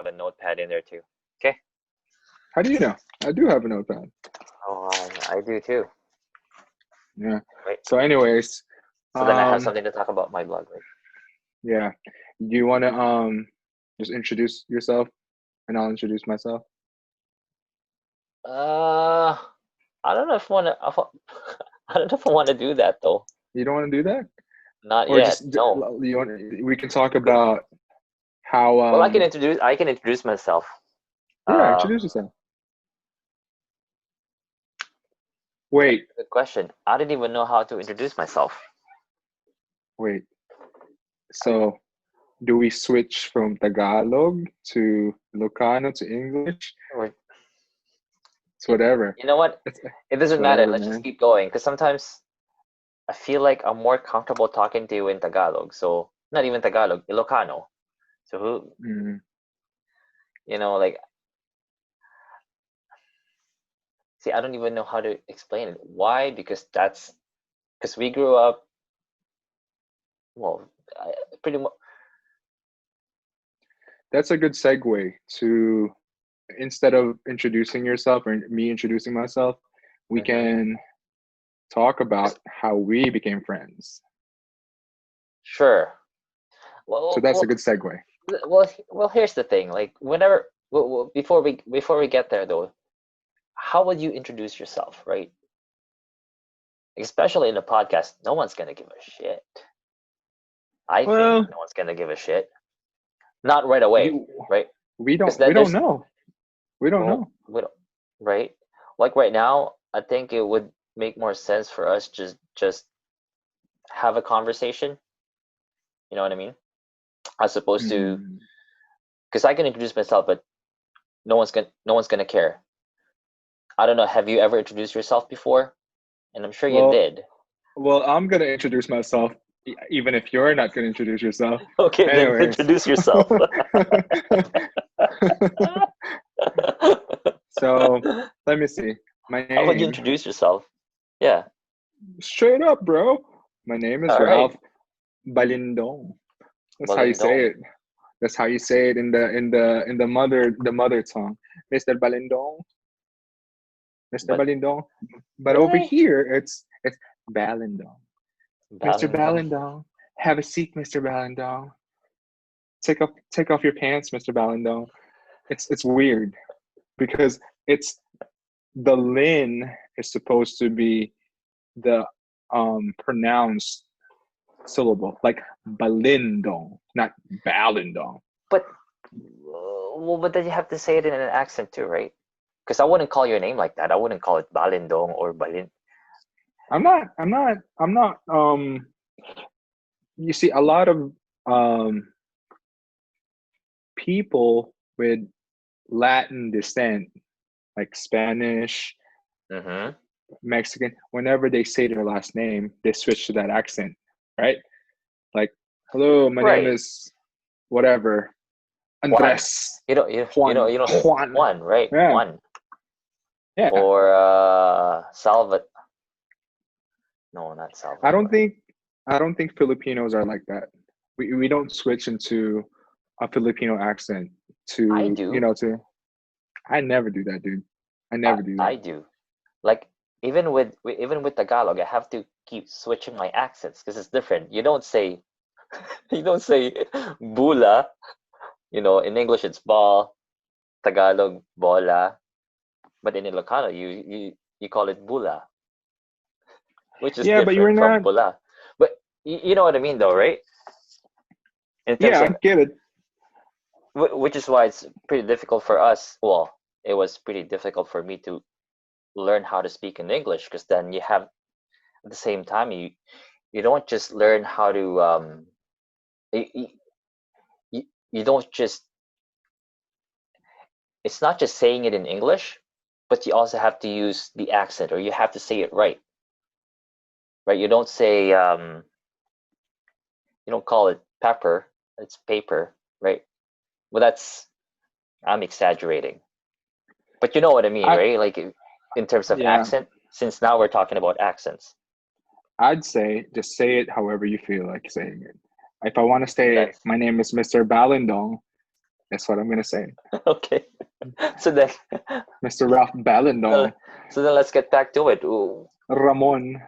have a notepad in there too. Okay. How do you know? I do have a notepad. Oh, I do too. Yeah. Right. So, anyways, So then I have something to talk about my blog, right? yeah. Do you want to just introduce yourself, and I'll introduce myself? Uh, I don't know if I want to. I don't know if I want to do that though. You don't want to do that, Not or yet. just No. you want? We can talk about how. Well, I can introduce myself. Yeah, Um, introduce yourself. that's Wait, a good question. I didn't even know how to introduce myself. wait. So, do we switch from Tagalog to Ilocano to English? Or It's whatever. you know what? It It's doesn't matter. whatever, Let's just man. keep going because sometimes I feel like I'm more comfortable talking to you in Tagalog. So not even Tagalog, Ilocano. So who, Mm. like, see, I don't even know how to explain it. Why? Because we grew up, well, pretty much. That's a good segue to, instead of introducing yourself or me introducing myself, we Mhm. can talk about how we became friends. Sure. So Well, that's a well, good segue. well. Here's the thing. Like, before we get there though, how would you introduce yourself, right? Especially in a podcast, no one's gonna give a shit. I think Well, no one's gonna give a shit. Not right away, you right? we Because don't we then don't there's know. We don't well, know. we don't, right? Like right now, I think it would make more sense for us just have a conversation. You know what I mean? As opposed to Mm. because I can introduce myself, but no one's gonna care. I don't know. Have you ever introduced yourself before? And I'm sure you Well, did. well, I'm gonna introduce myself, even if you're not gonna introduce yourself. Okay, then Anyways, introduce yourself. so let me see. My How would you name, introduce yourself? Yeah. straight up, bro. My name is All right. Ralph Balindong. That's how you say Balindong. it. That's how you say it in the mother tongue, Mr. Balindong, Mr. But Balindong. But over really? here, it's Balindong, Mr. Balindong. Balindong. Have a seat, Mr. Balindong. Take off your pants, Mr. Balindong. It's weird because it's the lin is supposed to be the pronounced syllable, like balindong, not balindong. But but then you have to say it in an accent too, right? Because I wouldn't call your name like that. I wouldn't call it Balindong or Balin. I'm not. You see, a lot of um people with Latin descent, like Spanish, Mm-hmm. Mexican, whenever they say their last name, they switch to that accent, right? Like, hello, my name Right. is whatever, Juan. Andres, You know Juan. Juan, right? Yeah, Juan. yeah. Or Salvat. No, not I don't Salvador. think I don't think Filipinos are like that. We don't switch into a Filipino accent I to do. I never do that, dude. I I never do that. I do. Like even with Tagalog, I have to keep switching my accents because it's different. You don't say bula. In English it's ball, Tagalog bola, but in Ilocano you call it bula, which is Yeah, but you're different from not. bula. But you know what I mean, though, right? In terms Yeah, I of get it. which is why it's pretty difficult for us. Well, it was pretty difficult for me to learn how to speak in English because then you have at the same time you don't just learn how to you, you, you don't just it's not just saying it in English, but you also have to use the accent or you have to say it right. Right? You don't call it pepper, it's paper, right? Well, I'm exaggerating. But you know what I mean, I right? Like in terms of Yeah, accent, since now we're talking about accents. I'd say just say it however you feel like saying it. If I want to say That's my name is Mr. Balindong, That's what I'm gonna say. Okay. So then, Mr. Ralph uh, Balindong, so then let's get back to it. Ooh, Ramon.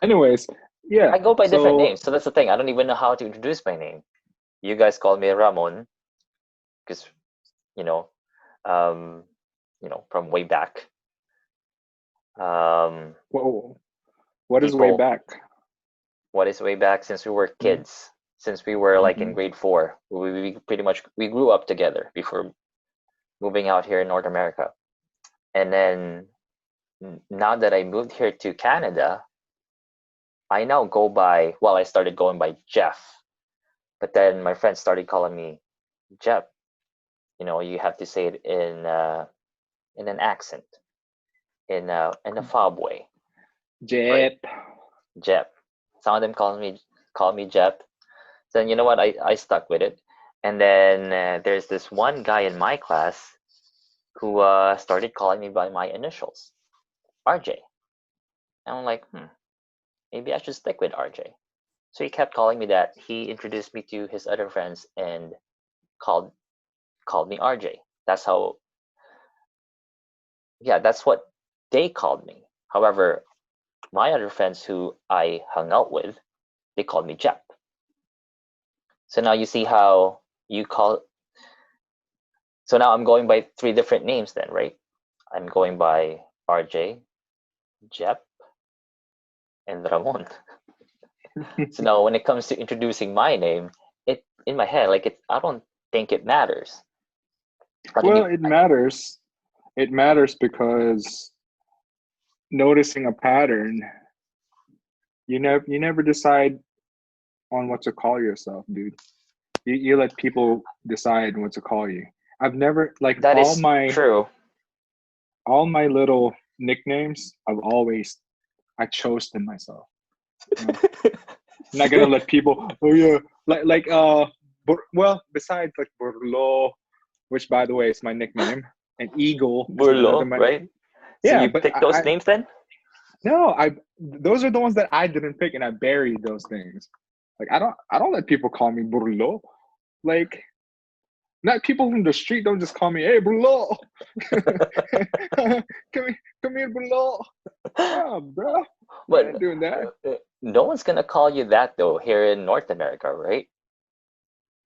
Anyways, yeah. I go by different So names, so that's the thing. I don't even know how to introduce my name. You guys call me Ramon because you know, um, from way back. Um, whoa, what is way people, back? what is way back since we were Mm-hmm. kids, since we were like in Mm-hmm. grade four. We pretty much we grew up together before moving out here in North America, and then now that I moved here to Canada, I now go by. Well, I started going by Jeff, but then my friends started calling me Jeff. You have to say it in an accent, in a fob way, right? Jet. Jep. Some of them call me Jep. Then you know what? I stuck with it. And then there's this one guy in my class who started calling me by my initials, RJ. And I'm like, maybe I should stick with RJ. So he kept calling me that. He introduced me to his other friends and called called me RJ. That's how. Yeah, that's what they called me. However, my other friends who I hung out with, they called me Jep. So now you see how you call. So now I'm going by three different names then, right? I'm going by RJ, Jep, and Ramon. So now when it comes to introducing my name, it in my head, like I don't think it matters. I think Well, it, it I think matters. It matters because noticing a pattern, you never decide on what to call yourself, dude. You let people decide what to call you. I've never like that is true. all my little nicknames. I chose them myself. You know, I'm not gonna let people. Oh yeah, well, besides like Burlo, which by the way is my nickname, and Eagle is another Burlo, my. right? So Yeah, you but pick those names then? no, I those are the ones that I didn't pick, and I buried those things. Like I don't let people call me Burlo. Like not people from the street don't just call me, hey Burlo. come here, come here, Burlo. No, bro, we're not But doing that. no one's gonna call you that though here in North America, right?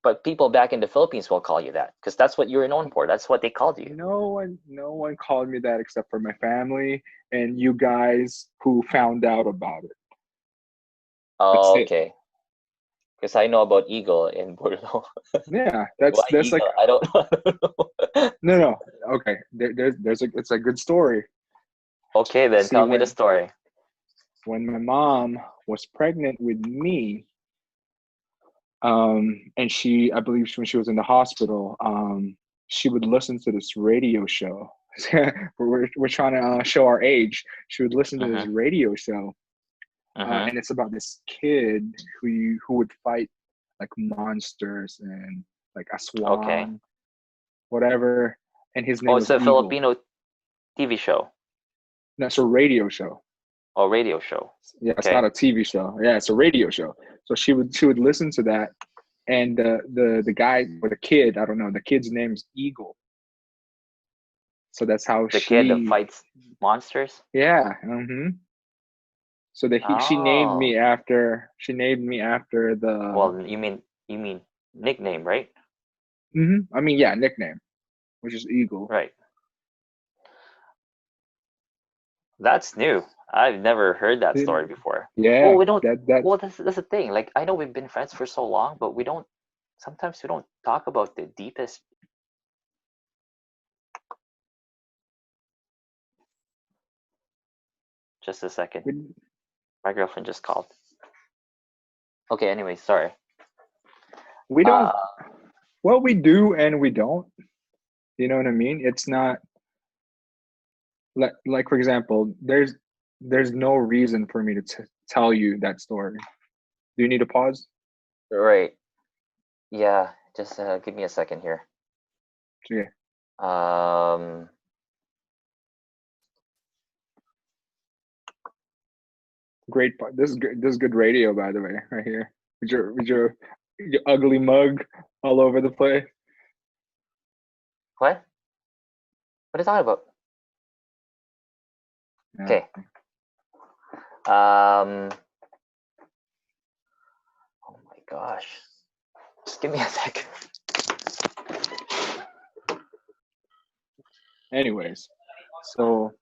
But people back in the Philippines will call you that because that's what you're known for. That's what they called you. No one called me that except for my family and you guys who found out about it. That's Oh, it. okay. Because I know about Eagle in Bordeaux. Yeah, Why that's like Eagle? I don't know. I don't know. no. Okay, there's it's a good story. Okay, then See, tell me the story. when my mom was pregnant with me, and I believe when she was in the hospital, she would listen to this radio show. we're trying to show our age. She would listen to this Mm-hmm. radio show, Mm-hmm. and it's about this kid who would fight like monsters and like a Okay. swan, whatever, and his Oh, name it's was a Eagle. Filipino TV show That's a radio show. or radio show. Yeah, it's not Okay. a TV show. Yeah, it's a radio show. So she would listen to that, and the guy or the kid, I don't know, the kid's name's Eagle. So that's how The kid that she, fights monsters. yeah. So that she named Oh, me after the. well, you mean nickname, right? I mean, yeah, nickname, which is Eagle. Right. That's new. I've never heard that story before. Well, Yeah, we don't. that Well, that's the thing. Like, I know we've been friends for so long, but we don't. Sometimes we don't talk about the deepest. Just a second. we, My girlfriend just called. Okay. Anyway, sorry. we Uh, don't. Well, we do and we don't. You know what I mean? It's not like for example, there's no reason for me to tell you that story. Do you need a pause? right. Yeah. Just give me a second here. Yeah, Um. This is good radio, by the way, right here. With your ugly mug all over the place. What? What are you talking about? Yeah. Okay. Oh my gosh. Just give me a second. Anyways, so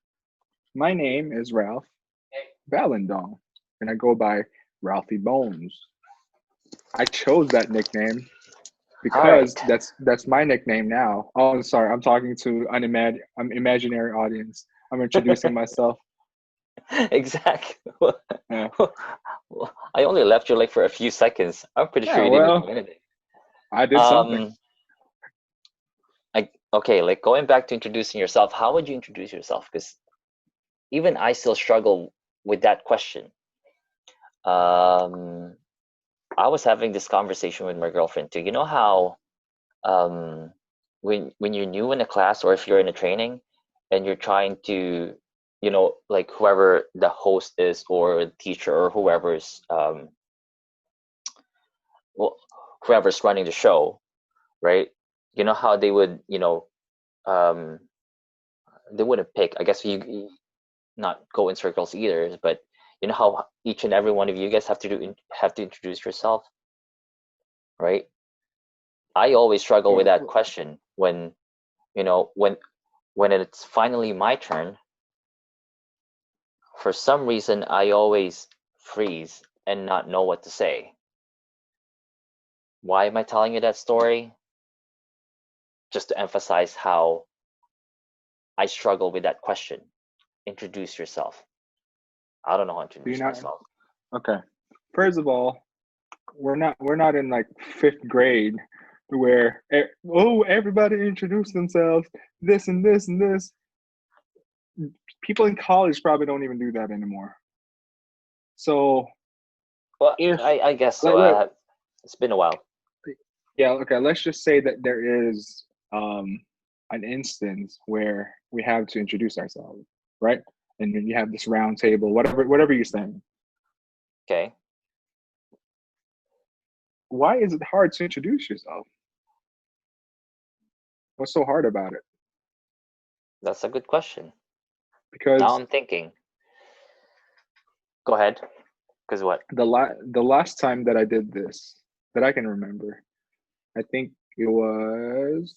my name is Ralph Valendong, and I go by Ralphie Bones. I chose that nickname All right. because that's my nickname now. Oh, sorry, I'm talking to an imaginary audience. I'm introducing myself. Exactly. Yeah, I only left you like for a few seconds. I'm pretty sure yeah. you didn't do Well, anything. I did something. Um, okay, like going back to introducing yourself, how would you introduce yourself? Because even I still struggle with that question. Um, I was having this conversation with my girlfriend too. You know how um, when you're new in a class or if you're in a training and you're trying to, like whoever the host is or the teacher or whoever's well, whoever's running the show, right? You know how they would, um, they wouldn't pick. I guess you not go in circles either, but you know how each and every one of you guys have to introduce yourself, right? I always struggle with that Well, question when you know when it's finally my turn. For some reason, I always freeze and not know what to say. Why am I telling you that story? Just to emphasize how I struggle with that question. Introduce yourself. I don't know how to do you introduce not? myself. Okay. First of all, we're not in like fifth grade where everybody introduce themselves, this and this and this. People in college probably don't even do that anymore. So Well, if I guess so. like It's been a while. yeah, okay, let's just say that there is an instance where we have to introduce ourselves, right? And then you have this round table, whatever you're saying. Okay, Why is it hard to introduce yourself? What's so hard about it? that's a good question. Now Because I'm thinking. Go ahead. Because what? the last time that I did this, that I can remember, I think it was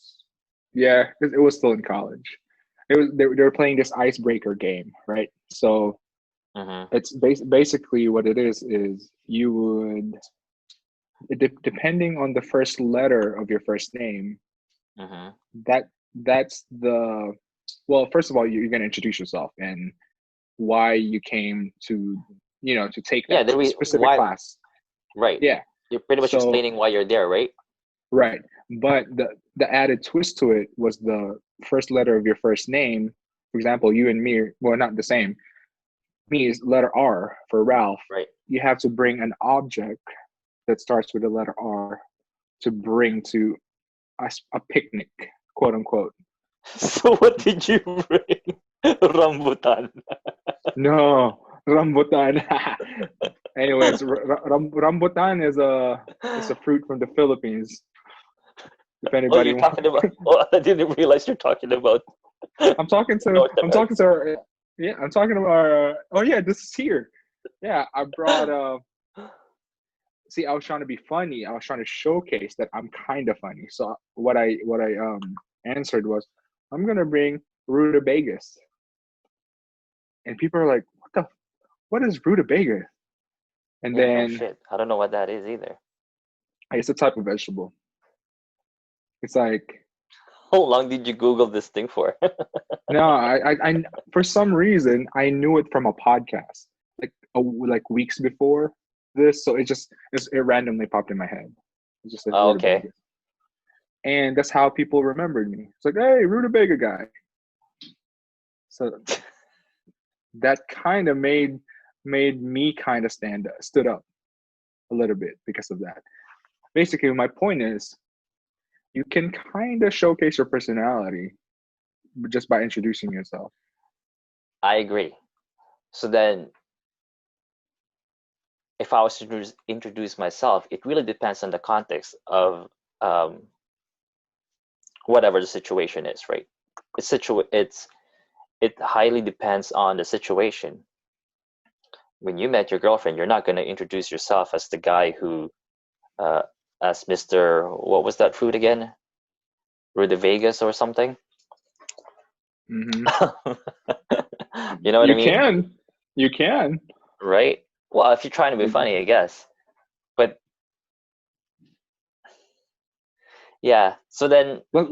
yeah, it was still in college. It was they were playing this icebreaker game, right? So Mm-hmm. it's basically what it is you would depending on the first letter of your first name, Mm-hmm. that's the well, first of all, you're going to introduce yourself and why you came to to take Yeah, that the specific why class. right. Yeah. You're pretty much So explaining why you're there, right? right, but the added twist to it was the first letter of your first name. For example, you and me, well, not the same. Me is letter R for Ralph. Right. You have to bring an object that starts with the letter R to bring to a picnic, quote unquote. So what did you bring? Rambutan. No, rambutan. Anyways, rambutan is a fruit from the Philippines. If Oh, anybody you're wants, talking about. Oh, I didn't realize you're talking about North I'm America. talking to our, yeah, I'm talking about oh yeah, this is here. Yeah, I brought see, I was trying to be funny. I was trying to showcase that I'm kind of funny. So what I answered was, I'm gonna bring rutabagas, and people are like, what is rutabaga? And Yeah, no then shit. I don't know what that is either. it's a type of vegetable. It's like How long did you Google this thing for? no, I for some reason I knew it from a podcast, like weeks before this, so it randomly popped in my head. It just said Oh, okay. rutabaga, and that's how people remembered me. It's like, hey, rutabaga guy. So that kind of made me kind of stood up a little bit because of that. Basically, my point is you can kind of showcase your personality just by introducing yourself. I agree. So then, if I was to introduce myself, it really depends on the context of um, whatever the situation is, right? It highly depends on the situation. When you met your girlfriend, you're not going to introduce yourself as the guy who, uh, as Mr. What was that fruit again? Rudivegas or something? Hmm. You know what I You mean? can, you can. Right? Well, if you're trying to be funny, I guess. But yeah, so then Let,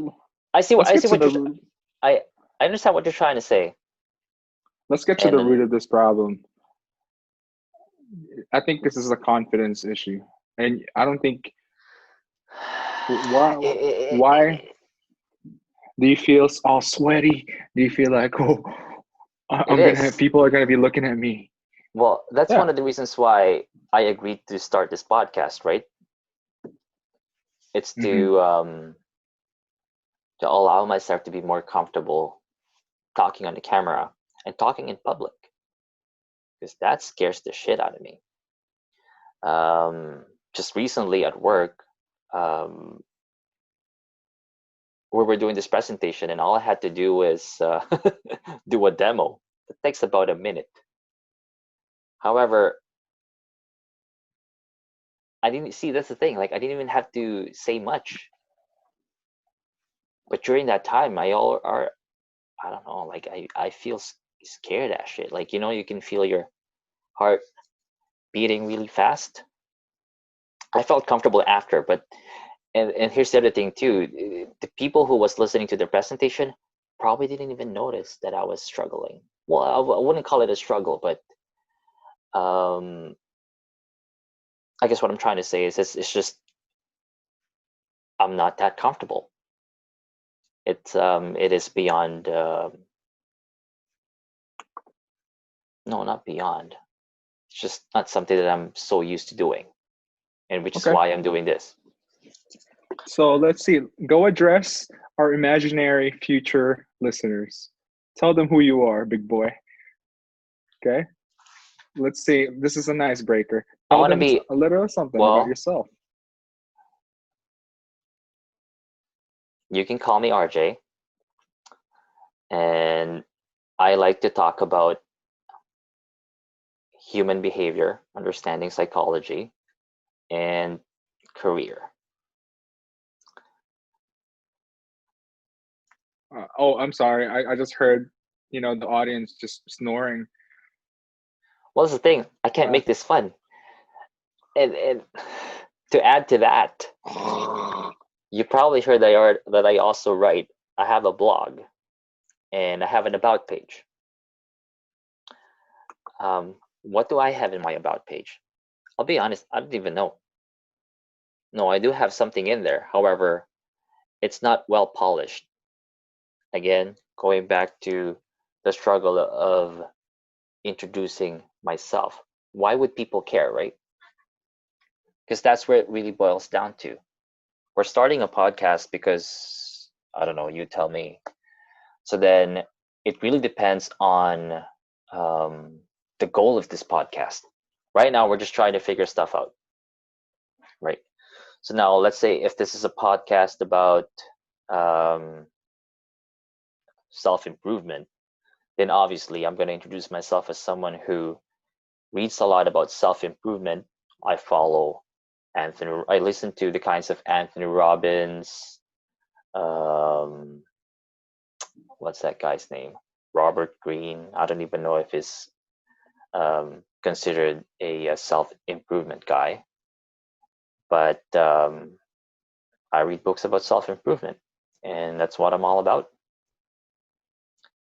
let's I get see to what the you're root. I I understand what you're trying to say. Let's get to And the then root of this problem. I think this is a confidence issue, and I don't think why why do you feel all sweaty? Do you feel like, oh, it I'm gonna have is. people are gonna be looking at me? Well, that's Yeah. one of the reasons why I agreed to start this podcast, right? It's Hmm. to allow myself to be more comfortable talking on the camera and talking in public, because that scares the shit out of me. Just recently at work, um, we were doing this presentation, and all I had to do was do a demo. It takes about a minute. However, I didn't see, that's the thing. Like, I didn't even have to say much. But during that time, I don't know, like I feel scared at shit. Like, you can feel your heart beating really fast. I felt comfortable after, but and here's the other thing too. The people who was listening to the presentation probably didn't even notice that I was struggling. Well, I wouldn't call it a struggle, but um, I guess what I'm trying to say is it's just I'm not that comfortable. It is beyond no, not beyond. It's just not something that I'm so used to doing, and which is Okay. why I'm doing this. So let's see. Go address our imaginary future listeners. Tell them who you are, big boy. Okay. Let's see. This is an icebreaker. I Tell want to them be, a little something about well, yourself. you can call me RJ, and I like to talk about human behavior, understanding psychology, and career. Oh, I'm sorry. I just heard, the audience just snoring. Well, that's the thing. I can't Uh, make this fun. And to add to that, you probably heard that I also write. I have a blog and I have an about page. What do I have in my about page? I'll be honest, I don't even know. No, I do have something in there. However, it's not well polished. Again, going back to the struggle of introducing myself. Why would people care, right? Because that's where it really boils down to. We're starting a podcast because, I don't know, you tell me. So then it really depends on um, the goal of this podcast. Right now, we're just trying to figure stuff out, right? So now, let's say if this is a podcast about um, self improvement, then obviously I'm going to introduce myself as someone who reads a lot about self improvement. I follow I listen to the kinds of Anthony Robbins, um, what's that guy's name? Robert Greene. I don't even know if he's considered a self improvement guy, but I read books about self improvement, and that's what I'm all about.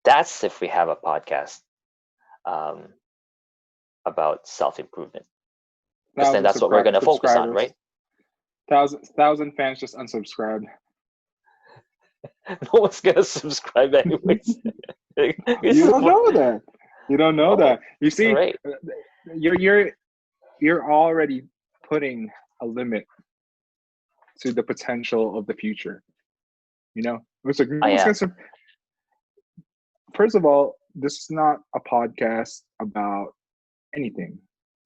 That's if we have a podcast um, about self improvement, because then thousand that's what we're going to focus on, subscribers. right? Thousand fans just unsubscribed. No one's going to subscribe anyways. This You is don't what, know that. You don't know oh, that. You all see, right. you're already putting a limit to the potential of the future. It's like I no one's am. gonna. First of all, this is not a podcast about anything.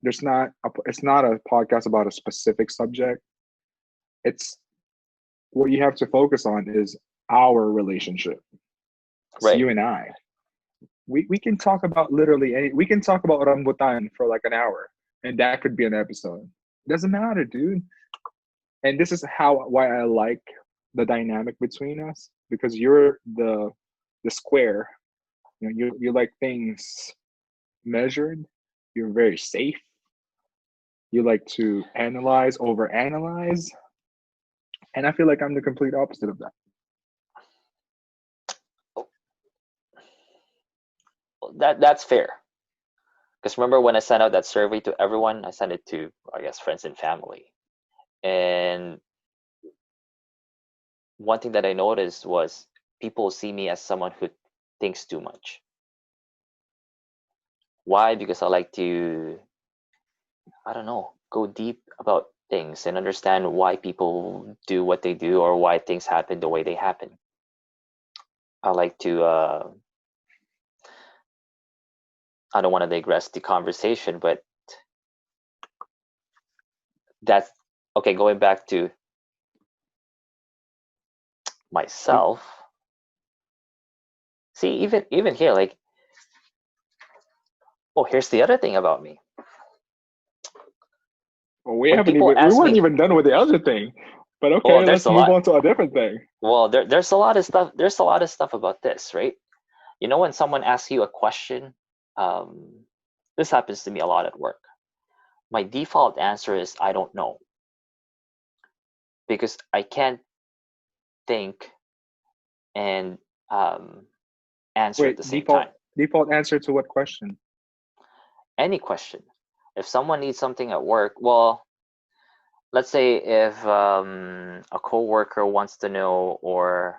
It's not a podcast about a specific subject. It's what you have to focus on is our relationship. It's Right. you and I. We can talk about literally any. We can talk about rambutan for like an hour, and that could be an episode. Doesn't matter, dude. And this is why I like the dynamic between us, because you're the square. You like things measured. You're very safe. You like to analyze, overanalyze, and I feel like I'm the complete opposite of that. That's fair. Because remember when I sent out that survey to everyone, I sent it to, I guess, friends and family. And one thing that I noticed was people see me as someone who thinks too much. Why? Because I like to, I don't know, go deep about things and understand why people do what they do or why things happen the way they happen. I like to, I don't want to digress the conversation, but that's okay. Going back to myself, see, even here, like, oh, here's the other thing about me. Well, When people we ask weren't me, even done with the other thing, but well, okay, there's let's a move lot. on to a different thing. Well, there's a lot of stuff. There's a lot of stuff about this, right? You know, when someone asks you a question, um, this happens to me a lot at work. My default answer is I don't know, because I can't think and answer at Wait, the same time. default answer to what question? Any question. If someone needs something at work, well, let's say if a coworker wants to know or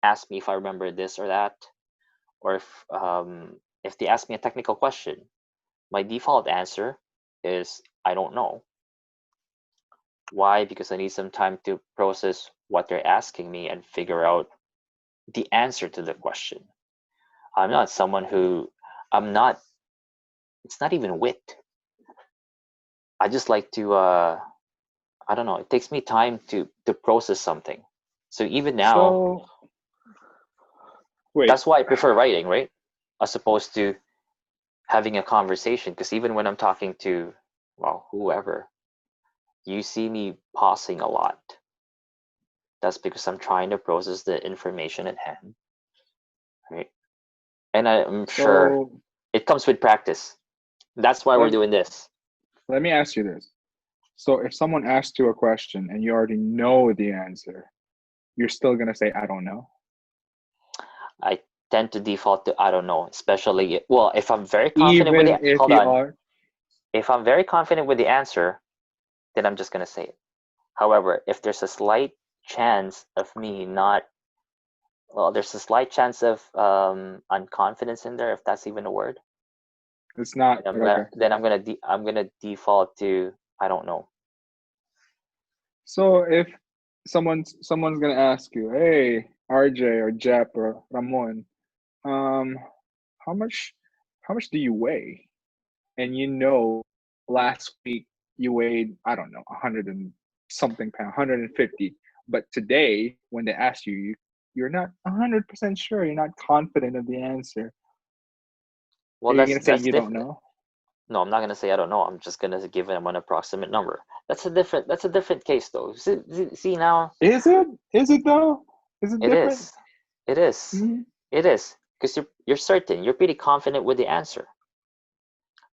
ask me if I remember this or that, or if they ask me a technical question, my default answer is I don't know. Why? Because I need some time to process what they're asking me and figure out the answer to the question. I'm not someone who, I'm not, it's not even wit. I just like to, I don't know, it takes me time to process something. So even now, So wait, that's why I prefer writing, right? As opposed to having a conversation. Because even when I'm talking to, well, whoever, you see me pausing a lot. That's because I'm trying to process the information at hand, right? And I'm sure so it comes with practice. That's why we're let, doing this. let me ask you this. So if someone asks you a question and you already know the answer, you're still gonna say I don't know? I tend to default to I don't know, especially, well, if I'm very confident with Even it. if Hold you on. are If I'm very confident with the answer, then I'm just going to say it. However, if there's a slight chance of me not, well, there's a slight chance of unconfidence in there, if that's even a word, it's not okay. then I'm gonna default to I don't know. So if someone's gonna ask you, hey, RJ or Jep or Ramon, um, how much how much do you weigh? And you know, last week you weighed, I don't know, 100 and something pound, 150. But today, when they ask you, you're not 100% sure. You're not confident of the answer. Well, Are you gonna say that's you don't different. know? No, I'm not gonna say I don't know. I'm just gonna give them an approximate number. That's a different case though. See now, Is it? Is it though? Is it it different? is, it is, Mm-hmm. it is, because you're certain, you're pretty confident with the answer.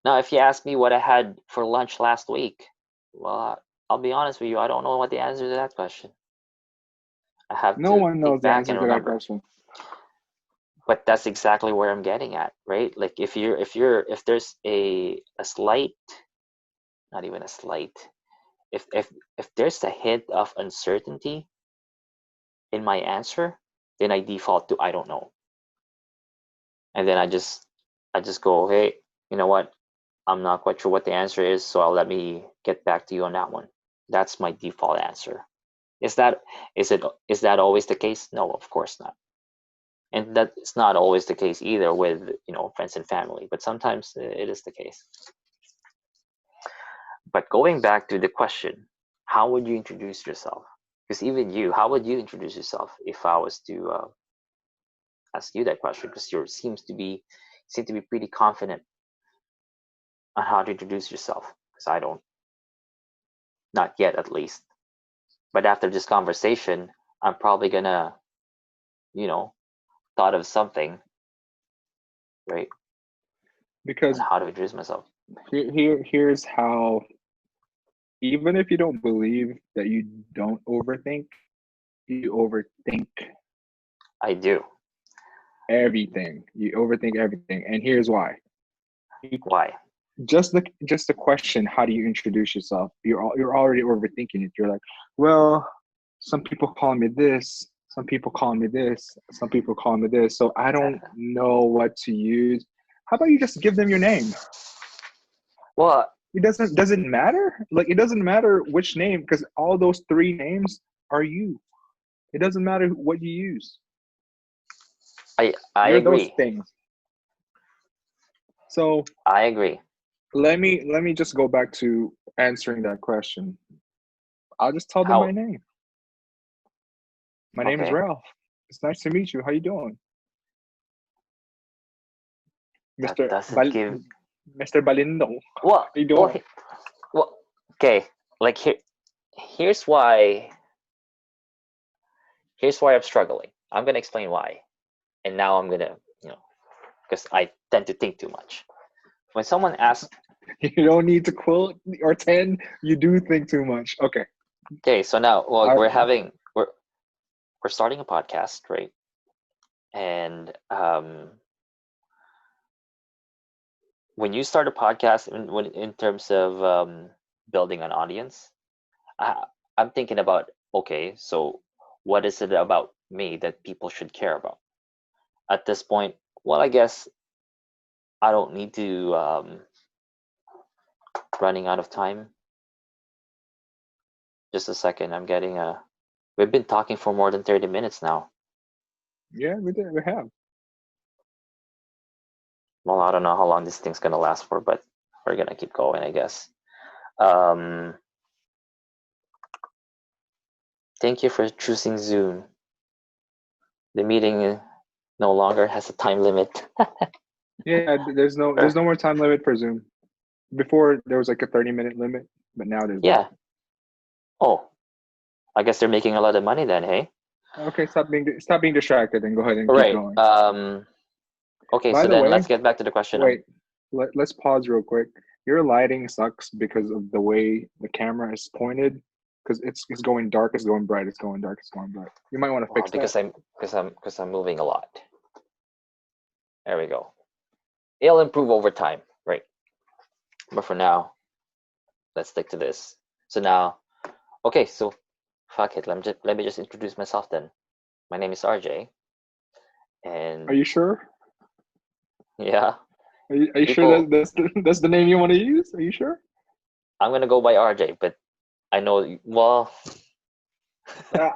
Now, if you ask me what I had for lunch last week, well, I'll be honest with you, I don't know what the answer to that question. I have No to one knows think the back answer and to that remember. question. But that's exactly where I'm getting at, right? Like if there's a slight, not even a slight, if there's a hint of uncertainty in my answer, then I default to I don't know. And then I just go, hey, you know what? I'm not quite sure what the answer is, so I'll let me get back to you on that one. That's my default answer. Is that is that always the case? No, of course not. And that's not always the case either with friends and family, but sometimes it is the case. But going back to the question, how would you introduce yourself? Because even you, how would you introduce yourself if I was to ask you that question? Because you seem to be pretty confident on how to introduce yourself. Because I don't, not yet at least. But after this conversation, I'm probably gonna, you know, thought of something, right, on Because how to introduce myself. here's how. Even if you don't believe that you don't overthink, you overthink I do. everything. You overthink everything, and here's why. You, Why? just the question, how do you introduce yourself? You're already overthinking it. You're like, well, some people call me this, some people call me this, some people call me this, so I don't know what to use. How about you just give them your name? Well, It doesn't matter. Like, it doesn't matter which name, because all those three names are you. It doesn't matter what you use. I You're those agree. things. So I agree. let me just go back to answering that question. I'll just tell them my How? name. My name is Okay. Ralph. It's nice to meet you. How you doing, That Mister doesn't give. Mister Balindo? Well, How you well, doing? well. Okay. Like here's why. Here's why I'm struggling. I'm gonna explain why, and now I'm gonna, because I tend to think too much. When someone asks, You don't need to quote or 10. You do think too much. Okay. okay, so now, well, I, we're starting a podcast, right? And when you start a podcast, in terms of building an audience, I, I'm thinking about, okay, so what is it about me that people should care about? At this point, well, I guess I don't need to, running out of time. Just a second, I'm getting a. We've been talking for more than 30 minutes now. yeah, we did. We have. Well, I don't know how long this thing's gonna last for, but we're gonna keep going, I guess. Um, Thank you for choosing Zoom. The meeting no longer has a time limit. Yeah, there's no more time limit for Zoom. Before there was like a 30-minute limit, but now there's not. Yeah. Oh, I guess they're making a lot of money then, hey? Okay, stop being distracted and go ahead and keep Right. going. Okay, By so the then way, let's get back to the question. wait, let's pause real quick. Your lighting sucks because of the way the camera is pointed. Because it's going dark, it's going bright, it's going dark, it's going bright. You might want to Well, fix that. because I'm moving a lot. There we go. It'll improve over time, right? But for now, let's stick to this. So now, okay, so fuck it. Let me just introduce myself then. My name is RJ, Are and you sure? yeah, Are you sure people. that's the name you want to use? Are you sure? I'm gonna go by RJ, but I know. Well, Ah,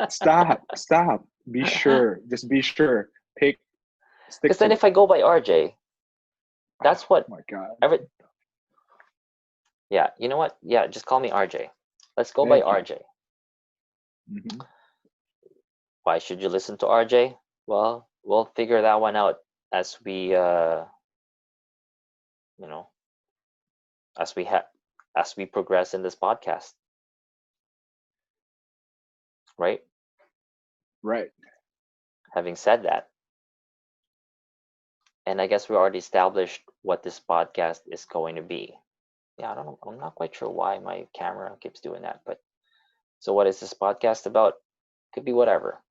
stop. Be sure. Just be sure. Stick because then to it. if I go by RJ, Oh that's what my God. every. Yeah, you know what? Yeah, just call me RJ. Let's go by Thank you. RJ. Hmm. Why should you listen to RJ? Well, we'll figure that one out as we, you know, as we have, as we progress in this podcast, right? Right. Having said that, and I guess we already established what this podcast is going to be. Yeah, I don't know. I'm not quite sure why my camera keeps doing that, but so what is this podcast about? Could be whatever,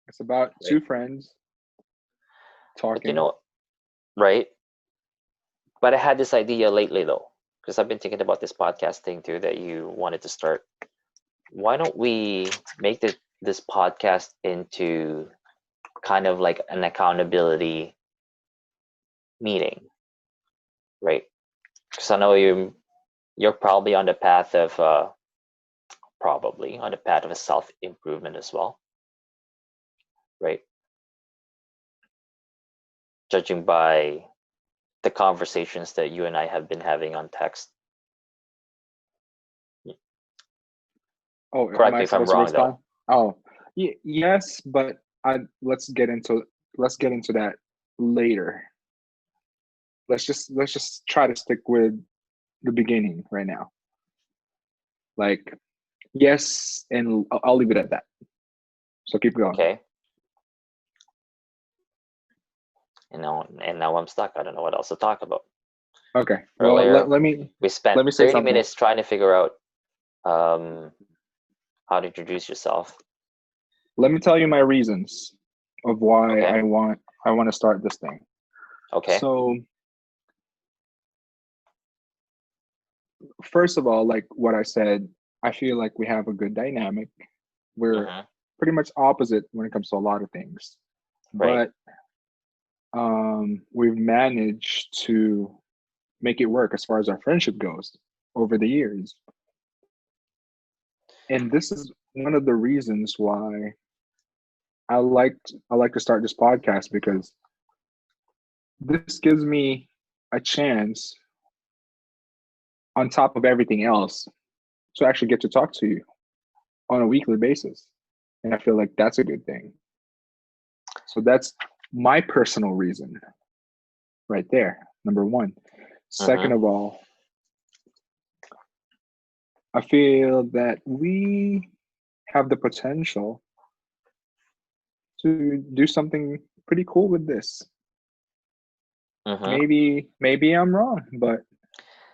It's about right? two friends But you talking. know, right? But I had this idea lately though, because I've been thinking about this podcast thing too that you wanted to start. Why don't we make this podcast into kind of like an accountability meeting, right? Because I know you're probably on the path of a self improvement as well, right? Judging by the conversations that you and I have been having on text. Oh, am Correct I me if I'm supposed to wrong, respond? though. Oh, yes, but I let's get into that later. Let's just try to stick with the beginning right now. Like, yes, and I'll leave it at that. So keep going. Okay. And now I'm stuck. I don't know what else to talk about. Okay. Well, Earlier, we spent let me say 30 something. minutes trying to figure out um, how to introduce yourself. Let me tell you my reasons of why Okay. I want to start this thing. Okay. So, first of all, like what I said, I feel like we have a good dynamic. We're Mm-hmm. pretty much opposite when it comes to a lot of things, Right. but we've managed to make it work as far as our friendship goes over the years. And this is one of the reasons why I like to start this podcast, because this gives me a chance, on top of everything else, to actually get to talk to you on a weekly basis. And I feel like that's a good thing. So that's my personal reason right there. Number one. Second Mm-hmm. of all, I feel that we have the potential to do something pretty cool with this. Mm-hmm. Maybe I'm wrong, but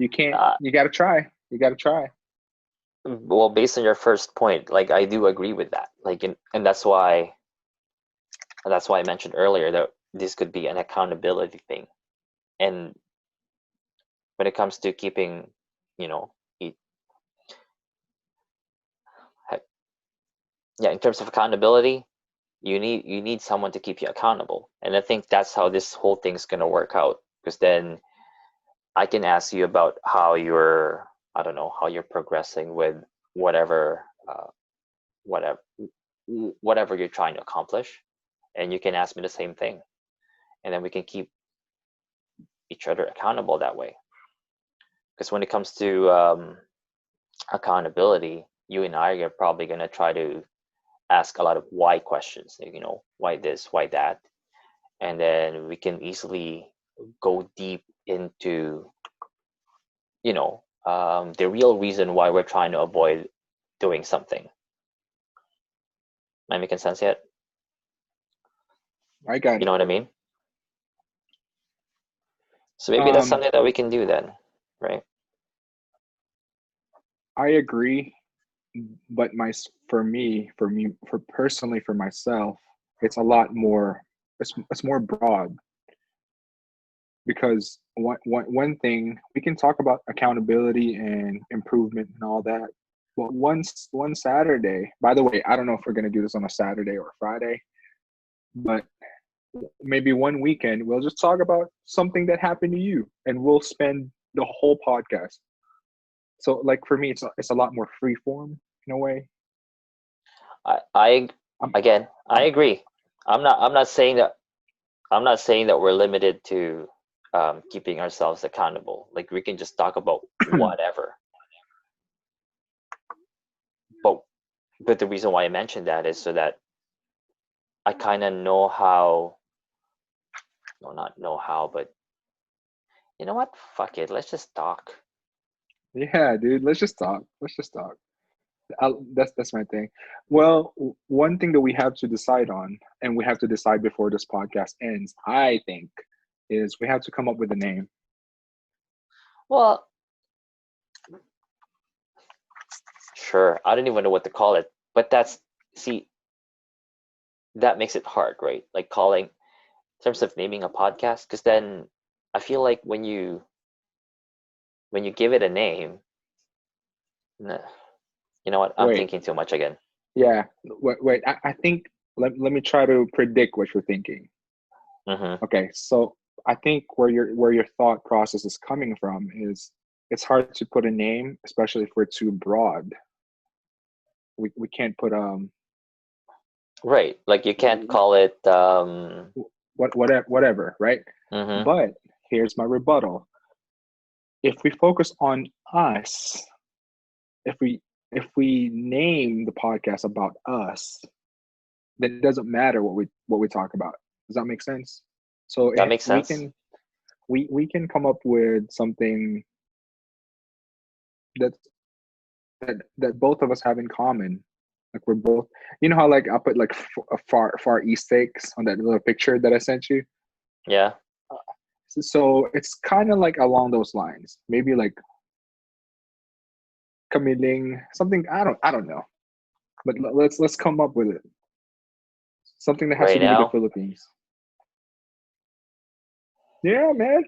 Uh, you gotta try. You gotta try. well, based on your first point, like I do agree with that. Like, and that's why I mentioned earlier that this could be an accountability thing. And when it comes to keeping, you know, it, yeah, in terms of accountability, you need someone to keep you accountable. And I think that's how this whole thing's gonna work out. Because then I can ask you about how you're, I don't know, how you're progressing with whatever, whatever, whatever you're trying to accomplish, and you can ask me the same thing, and then we can keep each other accountable that way. Because when it comes to accountability, you and I are probably gonna try to ask a lot of why questions. Why this, why that, and then we can easily go deep into the real reason why we're trying to avoid doing something. Am I making sense yet? I got You know it. what I mean? So maybe that's Um, something that we can do then, right? I agree, but for personally, for myself, it's a lot more. It's more broad, because one thing we can talk about accountability and improvement and all that. But one Saturday, by the way, I don't know if we're gonna do this on a Saturday or a Friday, but maybe one weekend we'll just talk about something that happened to you, and we'll spend the whole podcast. So, like, for me, it's a lot more free form in a way. I I'm, again, I I'm agree. I'm not saying that we're limited to keeping ourselves accountable. Like we can just talk about whatever. But the reason why I mentioned that is so that I kind of know how, no, not know how, but you know what? Fuck it. Let's just talk. Yeah, dude. Let's just talk. Let's just talk. That's my thing. Well, one thing that we have to decide on, and we have to decide before this podcast ends, I think, is we have to come up with a name. Well, sure. I don't even know what to call it, but see, that makes it hard, right? Like calling, in terms of naming a podcast, because then I feel like when you give it a name, nah, you know what? I'm Wait, thinking too much again. yeah. Wait. I think, let me try to predict what you're thinking. Mm-hmm. Okay, so I think where your thought process is coming from is, it's hard to put a name, especially if we're too broad. We can't put Right. Like you can't call it. whatever, right? Mm-hmm. But here's my rebuttal. If we focus on us, if we if we name the podcast about us, then it doesn't matter what we talk about. Does that make sense? So That makes we sense. can we can come up with something that that both of us have in common. Like we're both, you know how like I put like a far east steaks on that little picture that I sent you. Yeah. So it's kind of like along those lines. Maybe like Kamiling, something. I don't know. But let's come up with it. Something that has to Right do with the now, Philippines. Yeah, man.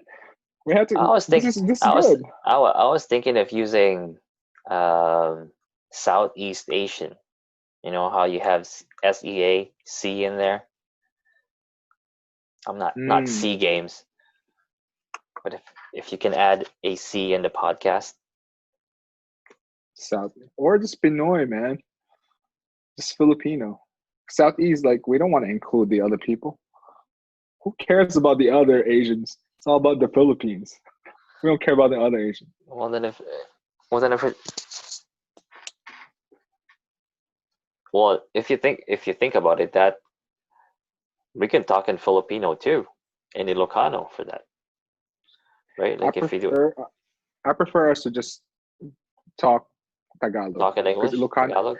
We have I to. was think This is good. I was thinking of using um, Southeast Asian. You know how you have SEA C in there. I'm not Mm, C games, but if you can add a C in the podcast, South or just Pinoy, man. Just Filipino. Southeast, like we don't want to include the other people. Who cares about the other Asians? It's all about the Philippines. We don't care about the other Asians. well then if well then if it, well if you think about it, that we can talk in Filipino too, in Ilocano for that, right? I Like if we do prefer I prefer us to just talk Tagalog talk in because English, Ilocano, Tagalog.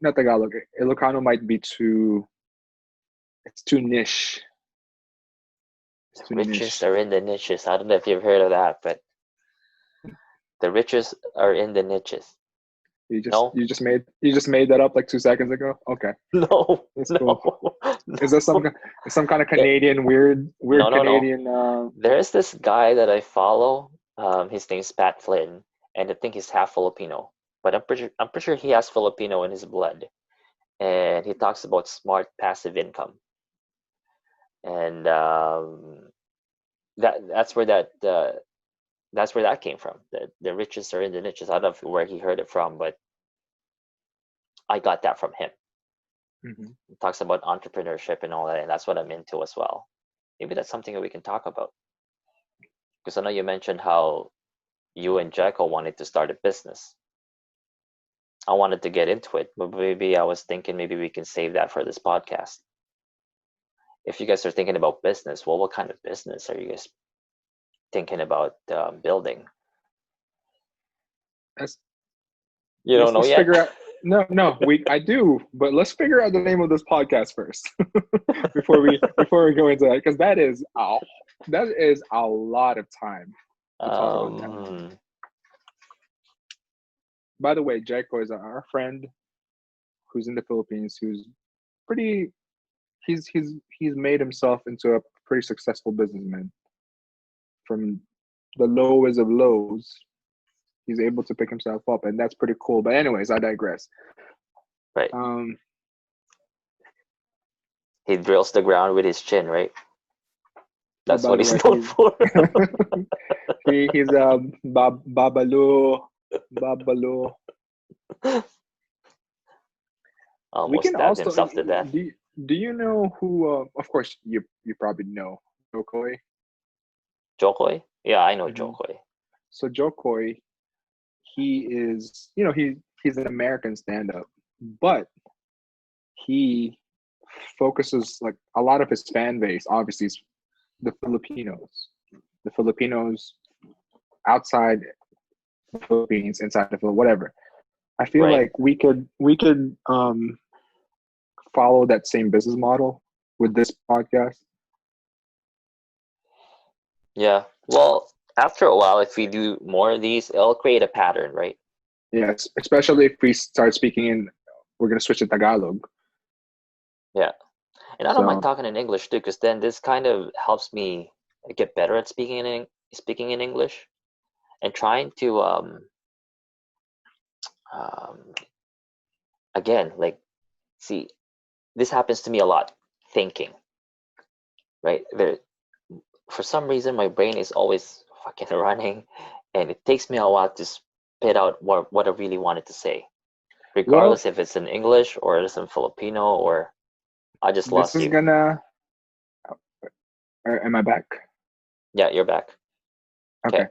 not Tagalog. Ilocano might be too. It's too niche. It's The too riches niche. are in the niches. I don't know if you've heard of that, but the riches are in the niches. No, You just made that up like 2 seconds ago. Okay, no, that's no, cool. Is that no. some kind of There, Canadian no, weird no, no. Canadian? There's this guy that I follow. His name's Pat Flynn, and I think he's half Filipino. But I'm pretty sure he has Filipino in his blood. And he talks about smart passive income, and that's where that's where that came from. The riches are in the niches. I don't know where he heard it from, but I got that from him. Mhm. He talks about entrepreneurship and all that, and that's what I'm into as well. Maybe that's something that we can talk about. Because I know you mentioned how you and Jacko wanted to start a business. I wanted to get into it, but maybe I was thinking maybe we can save that for this podcast. If you guys are thinking about business, well, what kind of business are you guys thinking about building? Let's You don't know let's yet? figure out. No, we I do, but let's figure out the name of this podcast first before we go into that because that is a lot of time to talk about that. um, By the way, Jacko is our friend who's in the Philippines, who's pretty. He's made himself into a pretty successful businessman. From the lowest of lows, he's able to pick himself up, and that's pretty cool. But anyways, I digress. right. Um, He drills the ground with his chin, right? That's by what the he's way, known for. he's Babalo. We Almost can stabbed also himself to death. do you know who? Of course, you probably know Jokoi. Jokoy? Yeah, I know Hmm. Jokoy. So Jokoi, he is he's an American stand-up, but he focuses like a lot of his fan base obviously is the Filipinos outside the Philippines, inside the Philippines, whatever. I feel Right. like we could follow that same business model with this podcast. Yeah. Well, after a while, if we do more of these, it'll create a pattern, right? Yes, especially if we start speaking in, we're gonna switch to Tagalog. Yeah. And I don't mind So talking in English too, because then this kind of helps me get better at speaking in English and trying to um again, like, see, this happens to me a lot, thinking, right? For some reason my brain is always fucking running, and it takes me a while to spit out what I really wanted to say, well, regardless if it's in English or it's in Filipino or I just this lost is you. gonna. Am I back? Yeah, you're back. Okay.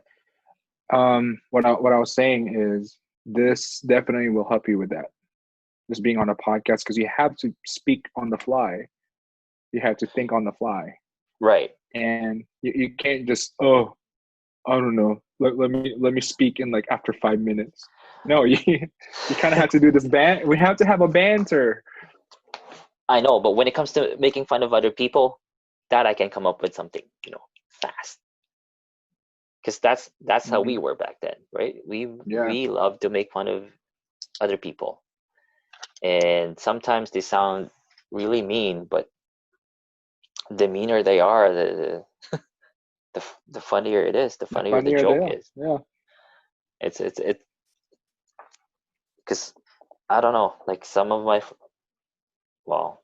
Okay. What I was saying is this definitely will help you with that. Just being on a podcast, because you have to speak on the fly. You have to think on the fly, Right. and you can't just I don't know. Let me speak in like after 5 minutes. No, you kind of have to do this We have to have a banter. I know, but when it comes to making fun of other people, that I can come up with something, fast. Because that's how we Mhm. were back then, right? We Yeah, we love to make fun of other people, and sometimes they sound really mean, but the meaner they are, the funnier it is, the the funnier the funnier they joke are. is. Yeah. It's because I don't know, like some of well,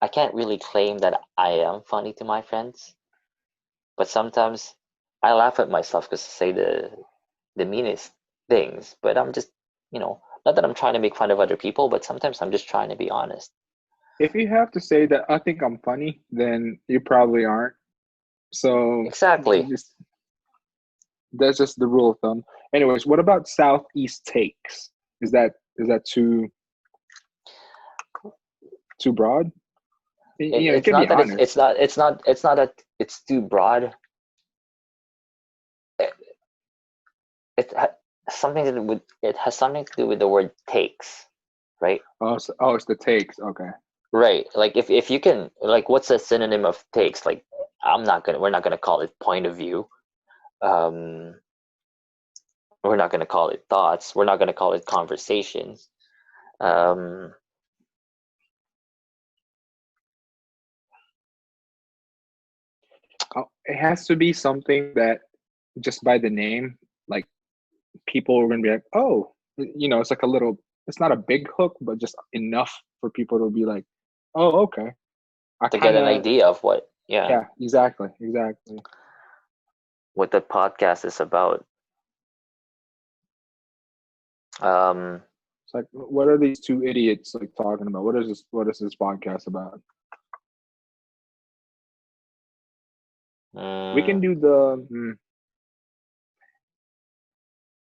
I can't really claim that I am funny to my friends, but sometimes I laugh at myself because I say the meanest things, but I'm just, not that I'm trying to make fun of other people, but sometimes I'm just trying to be honest. If you have to say that I think I'm funny, then you probably aren't. So Exactly. just that's just the rule of thumb. Anyways, what about Southeast takes? Is that too broad? You It's can be not that honest. it's not that it's too broad. It, it ha- it has something to do with the word takes, right? It's the takes. Okay. Right. Like if you can, like, what's a synonym of takes? Like, we're not gonna call it point of view. Um, we're not gonna call it thoughts. We're not gonna call it conversations. Um, It has to be something that just by the name, like people are gonna be like, oh, it's like a little. It's not a big hook, but just enough for people to be like, oh, okay. I to get kind an of idea of yeah, Yeah, exactly. what the podcast is about. Um, It's like, what are these two idiots like talking about? What is this podcast about? We can mm, do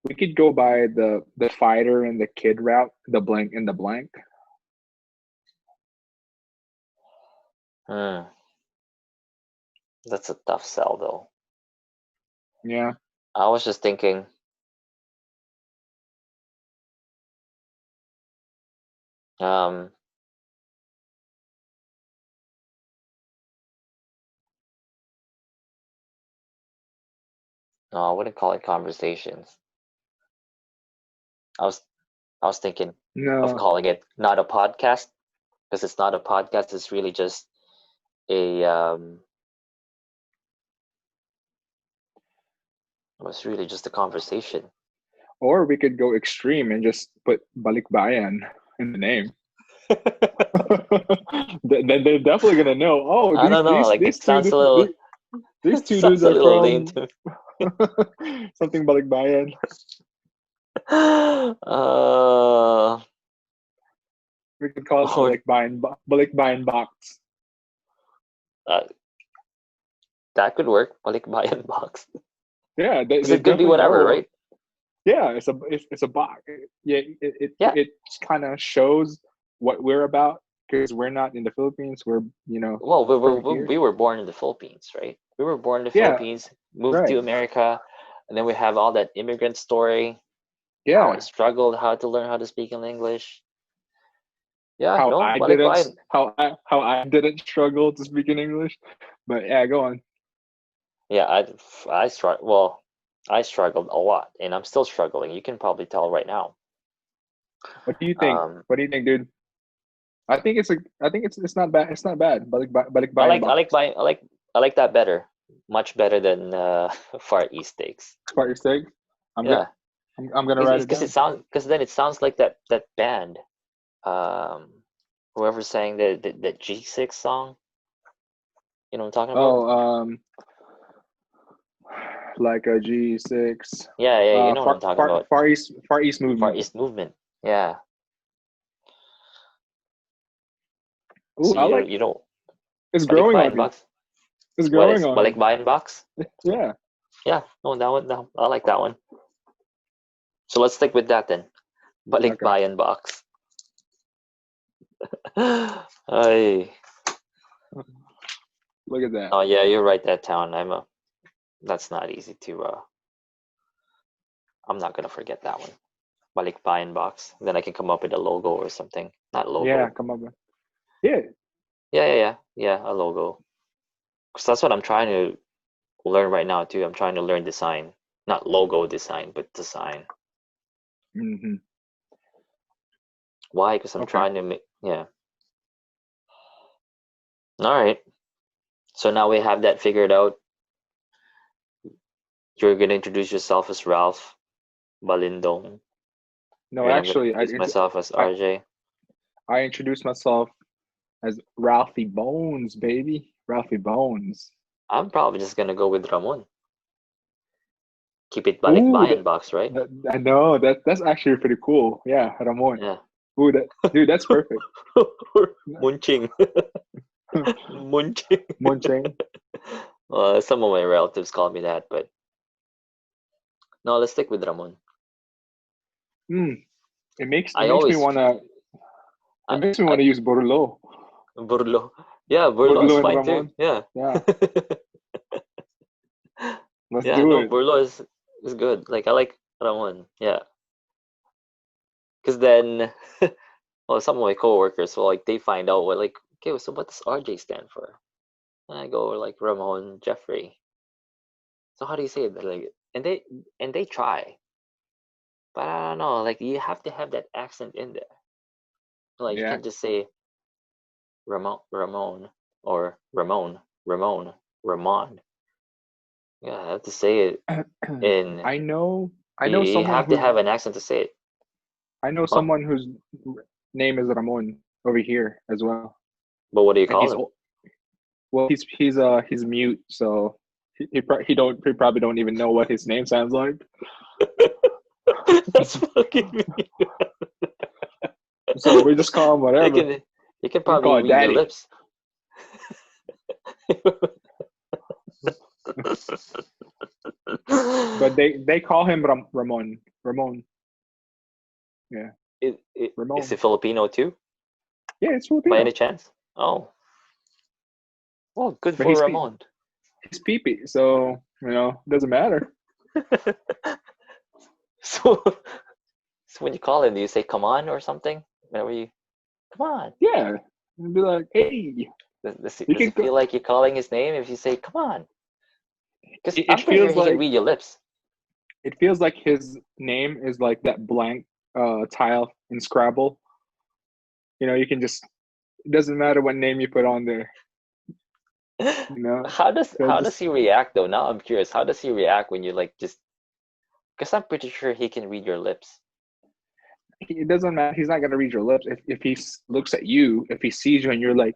we could go by the fighter and the kid route, the blank and the blank. mm, that's a tough sell, though. Yeah. I was just thinking, um, no, I wouldn't call it conversations. I was I was thinking of No. calling it not a podcast, because it's not a podcast. It's really just a it was really just a conversation. Or we could go extreme and just put Balikbayan in the name. Then they're definitely gonna know. Oh, I these don't know. these Like, these it two sounds a little these it two dudes sounds a are little lame from to something Balikbayan. uh We could call it or Balikbayan Box. uh, that could work. Balikbayan Box. Yeah, they, Because they it could be definitely whatever, know. right? Yeah, it's a box. Yeah, Yeah. it kind of shows what we're about because we're not in the Philippines. We're Well, over here. we were born in the Philippines, right? We were born in the Yeah, Philippines, moved right. to America, and then we have all that immigrant story, how I Yeah, struggled, how to learn how to speak in English. Yeah, how no, I didn't Balikbayan. how I didn't struggle to speak in English, but yeah, go on. Yeah, I struggled a lot, and I'm still struggling. You can probably tell right now. What do you think? Um, What do you think, dude? I think it's not bad. It's not bad. Balikbayan box. I like that better, much better than Far East Steaks. Part your steak. I'm gonna Yeah, I'm gonna write it down. because then it sounds like that band, um, whoever sang the G6 song. You know what I'm talking about? Oh, like a G6. Yeah, yeah, you know what I'm talking about. Far East Far movement. East Movement. Yeah. Ooh, So I like you don't it's growing on Balikbayan me. Box. It's What growing is on me. Balikbayan Box? Yeah. Yeah, no, that one. No, I like that one. So let's stick with that then. Okay. Balikbayan Box. Ay. Look at that. Oh yeah, you're right. That town. That's not easy to. I'm not gonna forget that one. Balikbayan Box. Then I can come up with a logo or something. Not Yeah, logo. come on. Yeah. Yeah. A logo. Because that's what I'm trying to learn right now too. I'm trying to learn design, not logo design, but design. Hmm. Why? Because I'm Okay. trying to make. Yeah. All right. So now we have that figured out. You're gonna introduce yourself as Ralph Balindong, No, and I'm gonna actually, introduce myself as I RJ. I introduced myself as Ralphie Bones, baby. Ralphie Bones. I'm probably just gonna go with Ramon. Keep it Ooh, Balikbayan Box, right? I know that's actually pretty cool. Yeah, Ramon. Yeah. Ooh, dude, that's perfect. Munching. Munching. Munching. Some of my relatives call me that, but no, let's stick with Ramon. Mm, it I makes me always, wanna it I, makes me I, wanna use Borlo. Burlo. Yeah, Burlo is Borlo and fine too. Ramon. Yeah. Yeah, let's Yeah, do no, it. Burlo is good. Like I like Ramon. Yeah, because then, well, some of my coworkers, well, like they find out what like, okay, so what does RJ stand for? And I go like Ramon Jeffrey. So how do you say it? Like, and they try, but I don't know. Like you have to have that accent in there. Like you Yeah. can't just say Ramon or Ramon. Yeah, I have to say it in. I know I know You someone have to whose have an accent to say it. I know Huh? someone whose name is Ramon over here as well. But what do you And call him? well, he's mute, so he probably don't even know what his name sounds like. That's fucking me. So we just call him You whatever. can you can We probably call it read your Daddy. lips. But they call him Ramon. Ramon. Yeah, Is Ramon. he Filipino too, Yeah, it's by any Filipino, chance? Oh, well, good but for Ramon. he's peepee, so doesn't matter. So, so when you call him, do you say "come on" or something? Whenever you come on, Yeah, and be like, hey, you does can he go. feel like you're calling his name if you say "come on"? Because It I'm pretty sure feels he can like read your lips. his name is like that blank tile in Scrabble. You can just it doesn't matter what name you put on there. How does They'll how does just he react though? Now I'm curious. How does he react when you like just? Because I'm pretty sure he can read your lips. it doesn't matter. He's not gonna read your lips if he looks at you. If he sees you and you're like,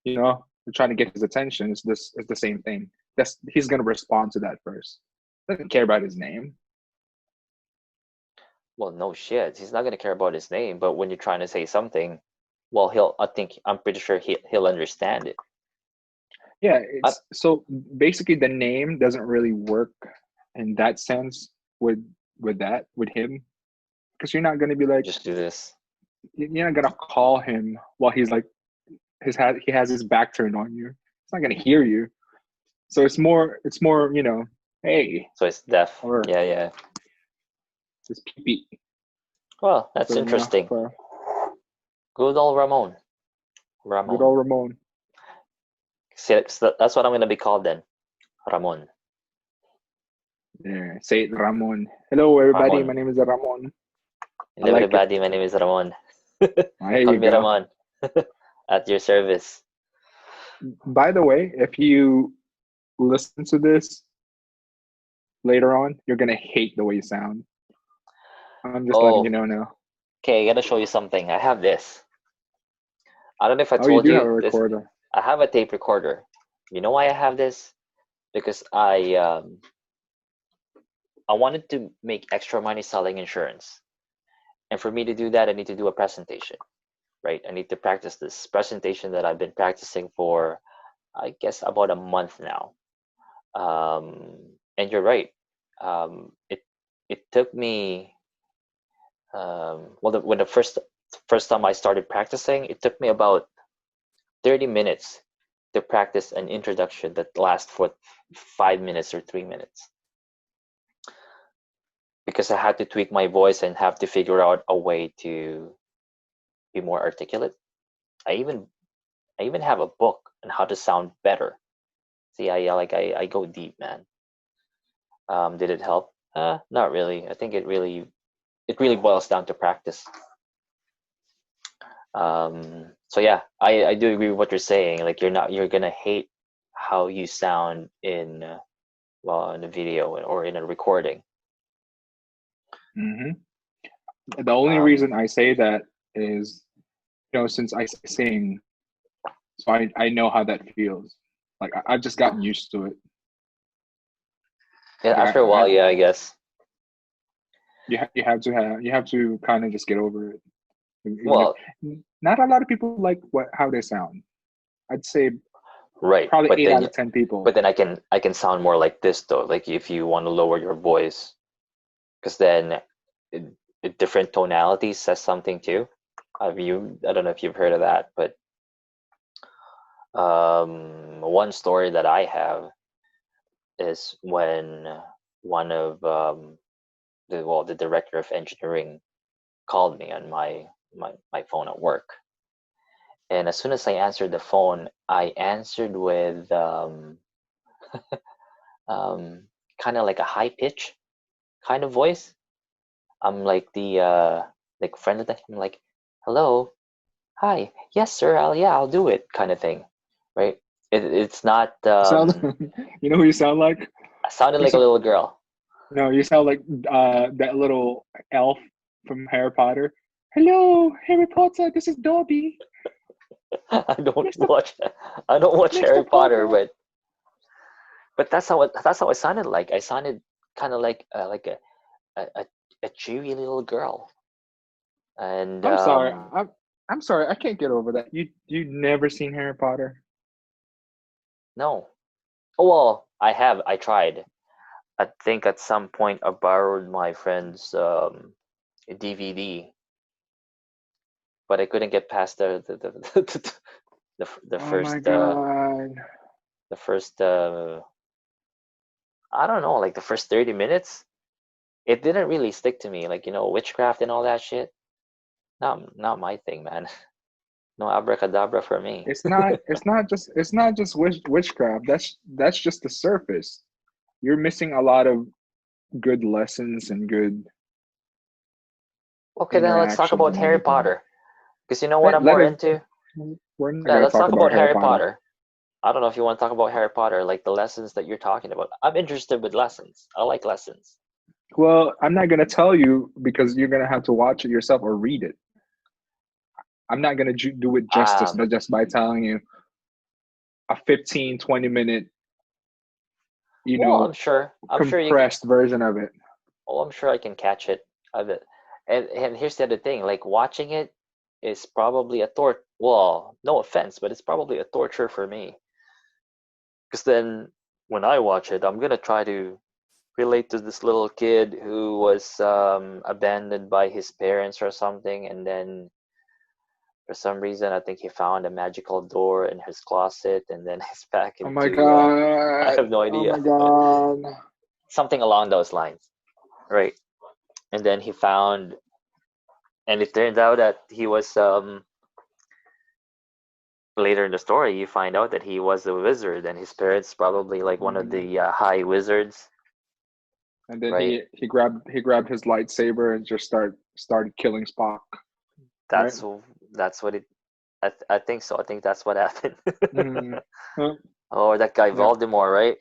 you're trying to get his attention. It's the same thing. He's gonna respond to that first. Doesn't care about his name. Well, no shit. He's not gonna care about his name, but when you're trying to say something, well, I'm pretty sure he'll understand it. Yeah, I it's so basically the name doesn't really work in that sense with him because you're not gonna be like just do this. you're not gonna call him while he's like he has his back turned on you. He's not gonna hear you. So it's more hey So it's deaf. or Yeah. this pee pee. Well, that's So interesting. for Good old Ramon. good Ramon. old Ramon. See, so that's what I'm gonna be called then. Ramon. Yeah, say it, Ramon. Hello, everybody. My Ramon. name is Ramon. I Hello, like it. everybody. My name is Ramon. There Call you me go. Ramon. At your service. By the way, if you listen to this later on, you're gonna hate the way you sound. I'm just letting you Oh, know now. okay. I gotta show you something. I have this. I don't know if I Oh, you told do have a you this. recorder. I have a tape recorder. You know why I have this? Because I wanted to make extra money selling insurance. And for me to do that, I need to do a presentation, right? I need to practice this presentation that I've been practicing for, I guess, about a month now. And you're right. It took me when the first time I started practicing, it took me about 30 minutes to practice an introduction that lasts for 5 minutes or 3 minutes, because I had to tweak my voice and have to figure out a way to be more articulate. I even I even have a book on how to sound better. See, I go deep, man. Did it help? Not really. I think it really boils down to practice. So yeah, I do agree with what you're saying. Like you're gonna hate how you sound in in a video or in a recording. Hmm. The only Um, reason I say that is, since I sing, so I know how that feels. Like I've just gotten used to it. yeah, Like after a while, yeah, I guess. you have to kind of just get over it. Even if Well, not a lot of people like how they sound. I'd say right, probably 8 out of 10 people. but then I can sound more like this though. Like if you want to lower your voice, because then it, different tonality says something too. I don't know if you've heard of that, but one story that I have is when one of the director of engineering called me on my phone at work, and as soon as I answered the phone, I answered with um, kind of like a high pitch kind of voice. I'm like the like friend of the I'm like, hello, hi, yes sir, I'll do it kind of thing, right? It's not You sound, you know who you sound like? I sounded You like a sound, little girl. no, you sound like that little elf from Harry Potter. Hello, Harry Potter. This is Dobby, I don't Mister watch I don't watch Mister Harry Potter, Potter. but that's how I sounded like. I sounded kind of like a, a a cheery little girl. And I'm sorry. I'm sorry. I can't get over that. You never seen Harry Potter? no. Oh, well, I tried. I think at some point I borrowed my friend's DVD, but I couldn't get past the Oh my first god. the first I don't know, like the first 30 minutes. It didn't really stick to me, like witchcraft and all that shit. Not my thing, man. No abracadabra for me. It's not just witchcraft. That's just the surface. You're missing a lot of good lessons and good Okay, then let's talk interactions about and Harry everything. Potter, because you know what Let I'm let more it. into. We're not Yeah, gonna let's talk talk about about Harry Harry Potter. Potter. I don't know if you want to talk about Harry Potter, like the lessons that you're talking about. I'm interested with lessons. I like lessons. Well, I'm not gonna tell you because you're gonna have to watch it yourself or read it. I'm not gonna do it justice, Um, but just by telling you a 15, 20 minute, you well, know, I'm sure you can. compressed version of it. Well, I'm sure I can catch it of it. And here's the other thing, like watching it is probably a well, no offense, but it's probably a torture for me. Because then when I watch it, I'm gonna try to relate to this little kid who was abandoned by his parents or something, and then for some reason I think he found a magical door in his closet, and then he's back Oh my into I god. have no Oh idea. my god. Something along those lines, right? And then he found, and it turned out that he was later in the story you find out that he was a wizard, and his parents probably like one of Mhm. the high wizards, And then right? he grabbed his lightsaber and just started killing Spock. Right? That's that's what it. I think so. I think that's what happened. Mm-hmm. Huh? Oh, that guy Yeah. Voldemort, right?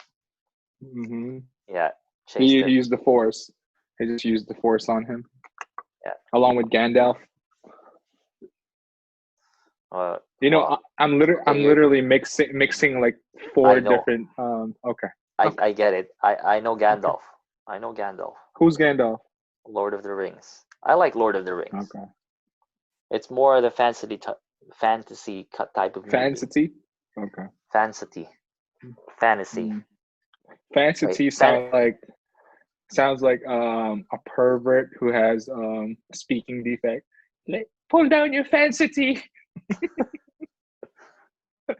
Mm-hmm. Yeah, chased He him. used the Force. He just used the Force on him, Yeah. along with Gandalf. Well, okay, I'm literally mixing like four I know. different. Okay. Okay. I get it. I know Okay. Gandalf. I know Gandalf. Who's Gandalf? Lord of the Rings. I like Lord of the Rings. Okay. It's more the fantasy type of movie. Fantasy. Okay. Fantasy. Fantasy. Mm. Right. Fantasy sounds like Sounds like a pervert who has speaking defect. Pull down your fancy.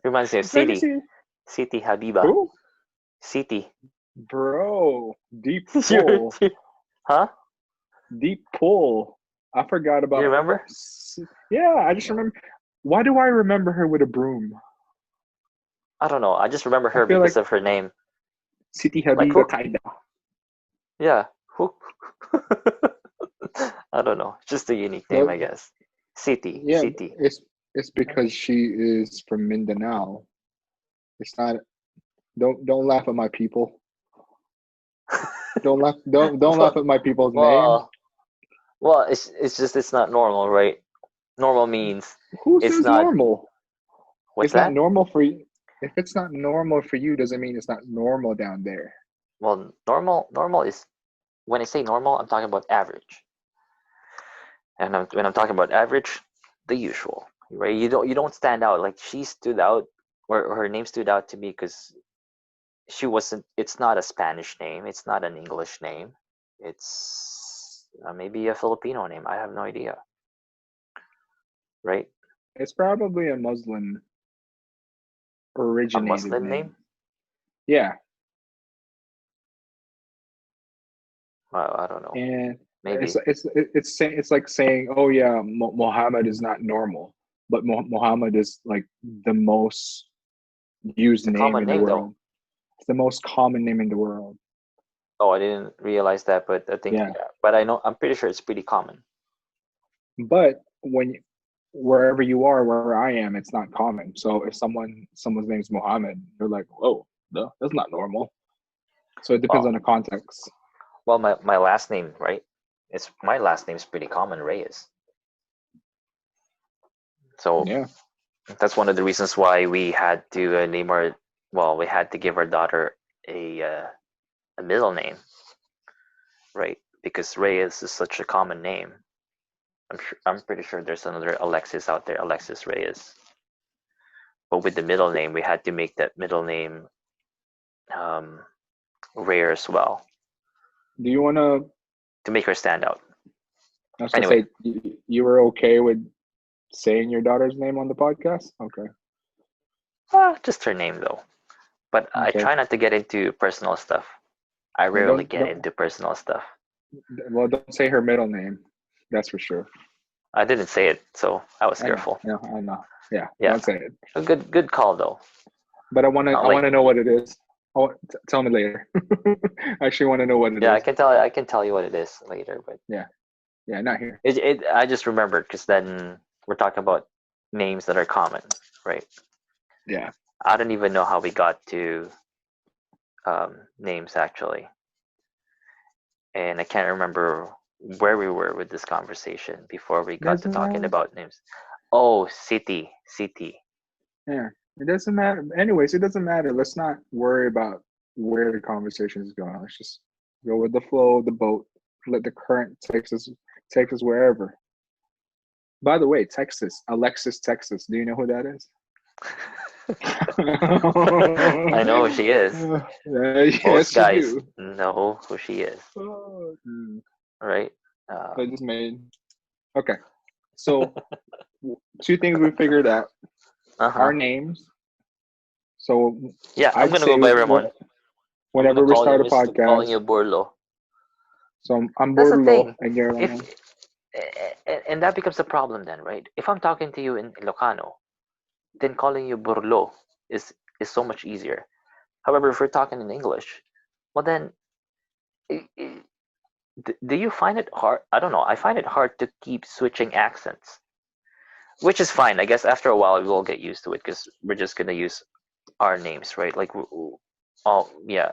Reminds me of Let me City. see. City Habiba. Who? City. Bro, deep You- pull. huh? Deep pull. I forgot You about. remember? Yeah, I just remember. Why do I remember her with a broom? I don't know. I just remember I her feel because like of her name. Siti Like Habiba who? Kaida. Yeah. Who? I don't know. Just a unique name, Well, I guess. City. yeah, City. it's because she is from Mindanao. It's not. Don't laugh at my people. Don't laugh well, at my people's name. well, well, it's just it's not normal, right? Normal means Who it's says not. normal? What's It's not that? normal for you. If it's not normal for you, doesn't mean it's not normal down there. Well, normal is when I say normal, I'm talking about average. And when I'm talking about average, the usual, right? You don't stand out. Like she stood out, or her name stood out to me because she wasn't. It's not a Spanish name. It's not an English name. It's maybe a Filipino name. I have no idea, right? It's probably a Muslim A originated Muslim name. name? Yeah, I don't know. and Maybe it's like saying, oh yeah, Muhammad is not normal, but Muhammad is like the most used it's a name common in the name though. world. It's the most common name in the world. Oh, I didn't realize that, but I think, Yeah, but I know, I'm pretty sure it's pretty common. but wherever you are, where I am, it's not common. So if someone's name's Muhammad, you're like, whoa, that's not normal. So it depends on Well, the context. my last name, right? It's my last name is pretty common, Reyes. So Yeah. that's one of the reasons why we had to name our, well, we had to give our daughter a middle name, right? Because Reyes is such a common name. I'm pretty sure there's another Alexis out there, Alexis Reyes. But with the middle name, we had to make that middle name um, rare as well Do you want to? to make her stand out. I was gonna Anyway, say you were okay with saying your daughter's name on the podcast. Okay. just her name though. But I Okay. try not to get into personal stuff. I Yeah. rarely get into personal stuff. Well, don't say her middle name. That's for sure. I didn't say it, so I was I know. careful. Yeah, I know. Yeah. Yeah, Don't say it. a good call though. But Not I like, wanna know what it is. Oh, tell me later. I actually want to know what it yeah, is. I can tell you what it is later, but Yeah. Yeah. Not here. I just remembered because then we're talking about names that are common, right? Yeah. I don't even know how we got to names actually, and I can't remember where we were with this conversation before we got to Doesn't talking matter. about names. Oh, city. Yeah. It doesn't matter. Anyways, it doesn't matter. Let's not worry about where the conversation is going. Let's just go with the flow of the boat. Let the current take us wherever. By the way, Texas, Alexis, Texas. Do you know who that is? I know who she is. Most Yes, you guys do. know who she is, right? I just made. Okay, so two things we figured out: Uh-huh. our names. So Yeah, I'm I'd gonna go say by Ramon. I'm gonna whenever we call you start a Mr. calling podcast, you Burlo. so I'm That's the Borlo thing. and you're If Ramon. and that becomes a problem then, right? If I'm talking to you in Ilocano, then calling you Burlo is so much easier. However, if we're talking in English, well then, do you find it hard? I don't know. I find it hard to keep switching accents, which is fine. I guess after a while we'll get used to it because we're just gonna use our names, right? Like, oh yeah,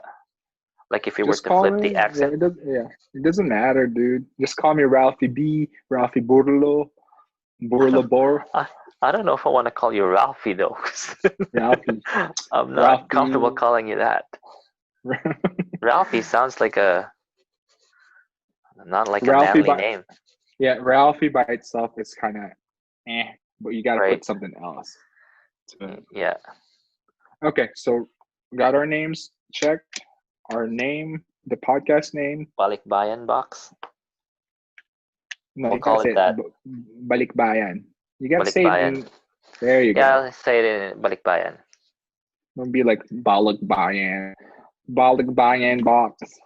like if you were Just to call flip the me. Yeah, accent. it doesn't matter, dude. Just call me Ralphie B, Ralphie Burlo, I Burlo don't, Bor, I, I don't know if I want to call you Ralphie though. 'Cause Ralphie, I'm not comfortable Ralphie, calling you that. Ralphie sounds like a not like a Ralphie manly by name, yeah, Ralphie by itself is kind of but you got to right? put something else to it. Yeah. Okay, so we got our names checked. Our name the podcast name. Balikbayan Box. No, We'll you gotta call say it it. that. Balikbayan. You gotta say it Balikbayan. in. There you Yeah, go. I'll say it in Balikbayan. Don't be like Balikbayan. Balikbayan box.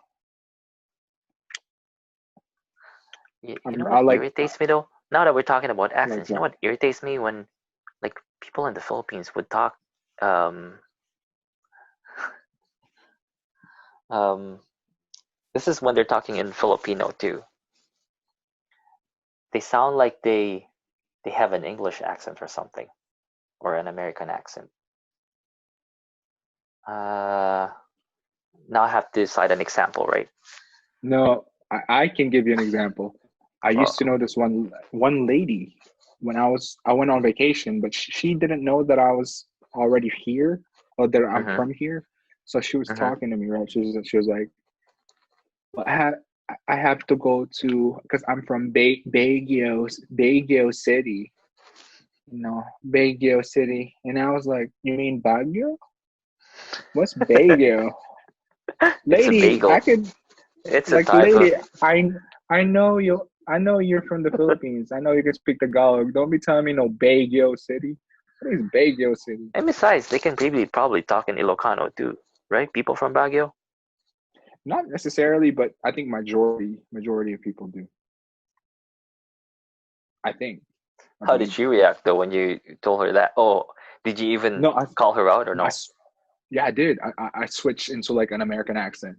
You know I what like irritates me though? Now that we're talking about like accents, you know what? what irritates me when like people in the Philippines would talk um um this is when they're talking in Filipino too. They sound like they have an English accent or something or an American accent. Uh Now I have to cite an example, right? No, I can give you an example. I used to Well, know this one lady when I went on vacation, but she didn't know that I was already here or that I'm mm-hmm, from here. So she was mm-hmm. talking to me, right? She was like, "Well, I have to go to because I'm from Baguio City, Baguio City," and I was like, "You mean Baguio? What's Baguio, It's a lady? I bagel. could It's a like, type of lady, I know you. I know you're from the Philippines. I know you can speak Tagalog. Don't be telling me no Baguio City. What is Baguio City? and besides, they can probably talk in Ilocano too, right? People from Baguio. Not necessarily, but I think majority of people do. I think. I How did believe she so. react though when you told her that? Oh, did you even No, call her out or I no? s- yeah, I did. I switched into like an American accent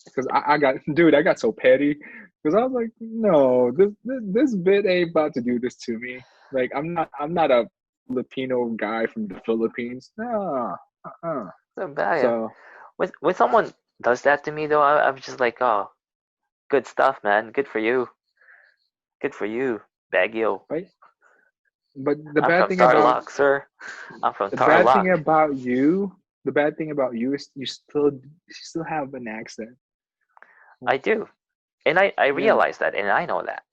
because I got dude, I got so petty because I was like, no, this bit ain't about to do this to me. Like, I'm not a Filipino guy from the Philippines. No, uh-uh. So Baguio. So, When someone does that to me though, I'm just like, oh, good stuff, man. Good for you. Good for you, Baguio. but but the I'm bad from thing about Tarlac, sir. I'm from the bad thing Tarlac. about you, the bad thing about you is you still have an accent. I do, and I Yeah, realize that, and I know that.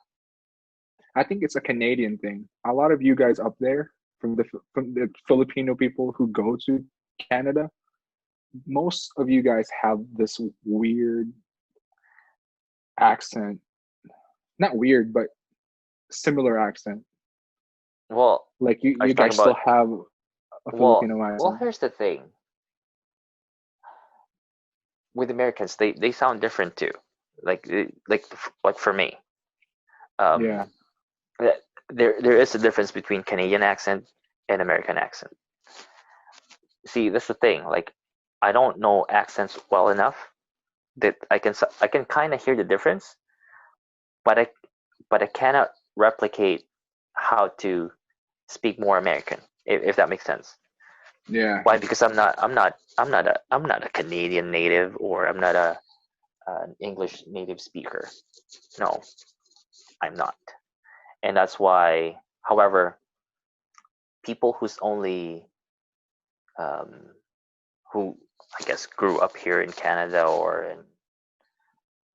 I think it's a Canadian thing. A lot of you guys up there from the Filipino people who go to Canada, most of you guys have this weird accent. Not weird, but similar accent. Well, Like you, are you you talking guys still about? have a Filipino Well, accent. here's the thing. With Americans, they sound different too. Like for me, Yeah. um, there is a difference between Canadian accent and American accent. See, that's the thing. Like, I don't know accents well enough that I can kind of hear the difference, but I cannot replicate how to speak more American, if that makes sense. Yeah. Why? Because I'm not a Canadian native, or I'm not an English native speaker. No, I'm not, and that's why. However, people um, who I guess grew up here in Canada, or in,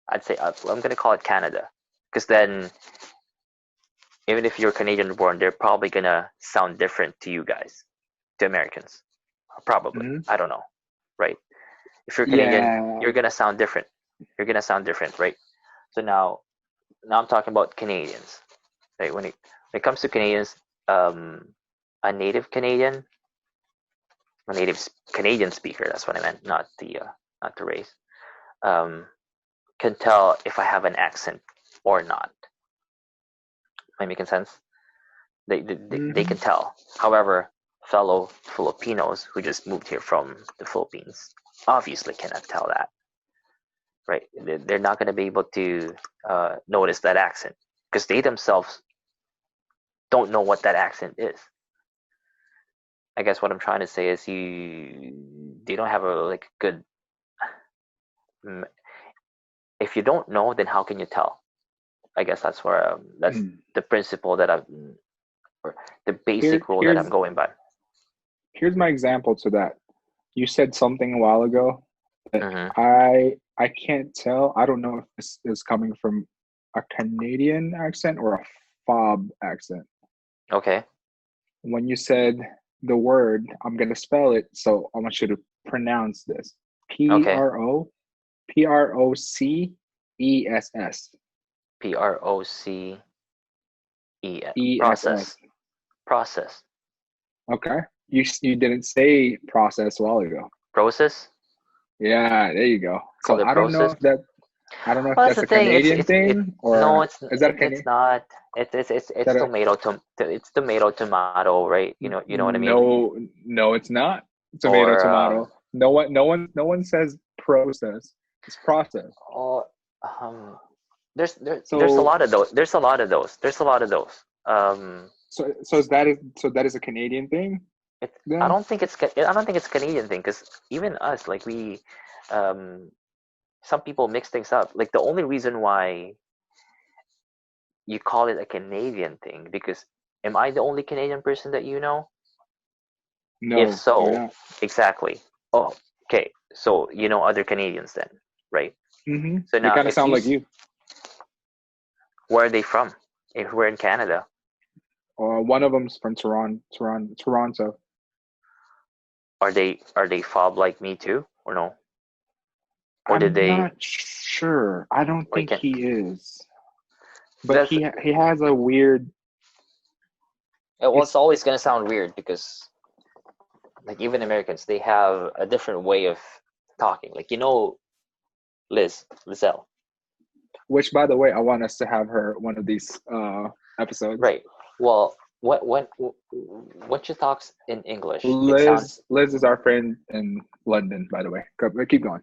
I'd say I'm gonna call it Canada, because then even if you're Canadian born, they're probably gonna sound different to you guys, to Americans, probably. Hmm. I don't know, right? If you're Canadian, Yeah. you're gonna sound different. You're gonna sound different, right? So now I'm talking about Canadians. Right? When it comes to Canadians, um, a native Canadian, a native Canadian speaker. That's what I meant, not the race. Um, can tell if I have an accent or not. Am I making sense? They Hmm. can tell. However, fellow Filipinos who just moved here from the Philippines obviously cannot tell that, right? They're not going to be able to notice that accent because they themselves don't know what that accent is. I guess what I'm trying to say is they don't have a like good. mm, If you don't know, then how can you tell? I guess that's the principle that or the Here, basic rule that I'm here's going by. here's my example to that. You said something a while ago that Hmm. I can't tell. I don't know if this is coming from a Canadian accent or a fob accent. Okay. When you said the word, I'm gonna spell it, so I want you to pronounce this. Okay. Pro. Process. Process. ESS. Process. Process. Okay. You didn't say process a while ago. Process. Yeah, there you go. So Call it process. I don't know if Well, that's that's the a thing. Canadian It thing no, or is that a it's Canadian? not. It's That a it's tomato tomato, right? You know what I mean? no, it's not tomato Or tomato. No one says process. It's process. or um, there's a So lot of those. There's a lot of those. There's a lot of those. so that is a Canadian thing I then? don't think I don't think it's a Canadian thing because even us, like um, some people mix things up. Like the only reason why you call it a Canadian thing because am I the only Canadian person that you know? If No, you're so, not. exactly. Oh, okay. So you know other Canadians then, right? So They now, kind of sound like you. where are they from? If we're in Canada, One of them's from Toronto. are they fob like me too, or no? Or did I'm they? not sure. I don't Or you think can. he is, but That's he has a weird. well. It's It's always gonna sound weird because like even Americans, they have a different way of talking. Like Lizelle, which, by the way, I want us to have her one of these episodes. right? Well, when she talks in English, it sounds Liz is our friend in London, by the way. Keep going.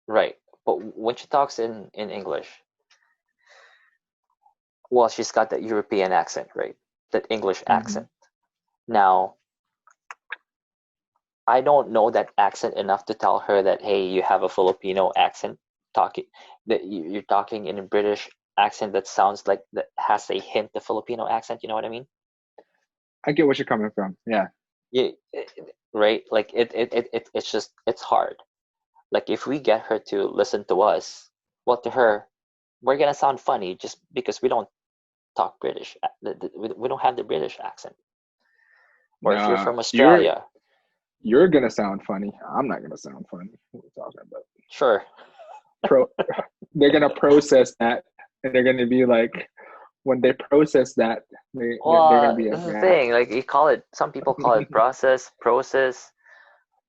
right. But when she talks in English, well, she's got that European accent, right? That English Hmm. accent. Now, I don't know that accent enough to tell her that, hey, you have a Filipino accent talking, that you're talking in a British accent that sounds like that has a hint of Filipino accent. You know what I mean? I get what you're coming from. Yeah. Yeah, right. Like it's just it's hard. Like if we get her to listen to us, well, to her, we're gonna sound funny just because we don't talk British. We don't have the British accent. Or if you're Nah, from Australia, you're gonna sound funny. I'm not gonna sound funny. What are we talking about? sure. Pro, they're gonna process that, and they're gonna be like, when they process that, they're gonna Well, be this like, is the yeah. thing. Like you call it, some people call it process.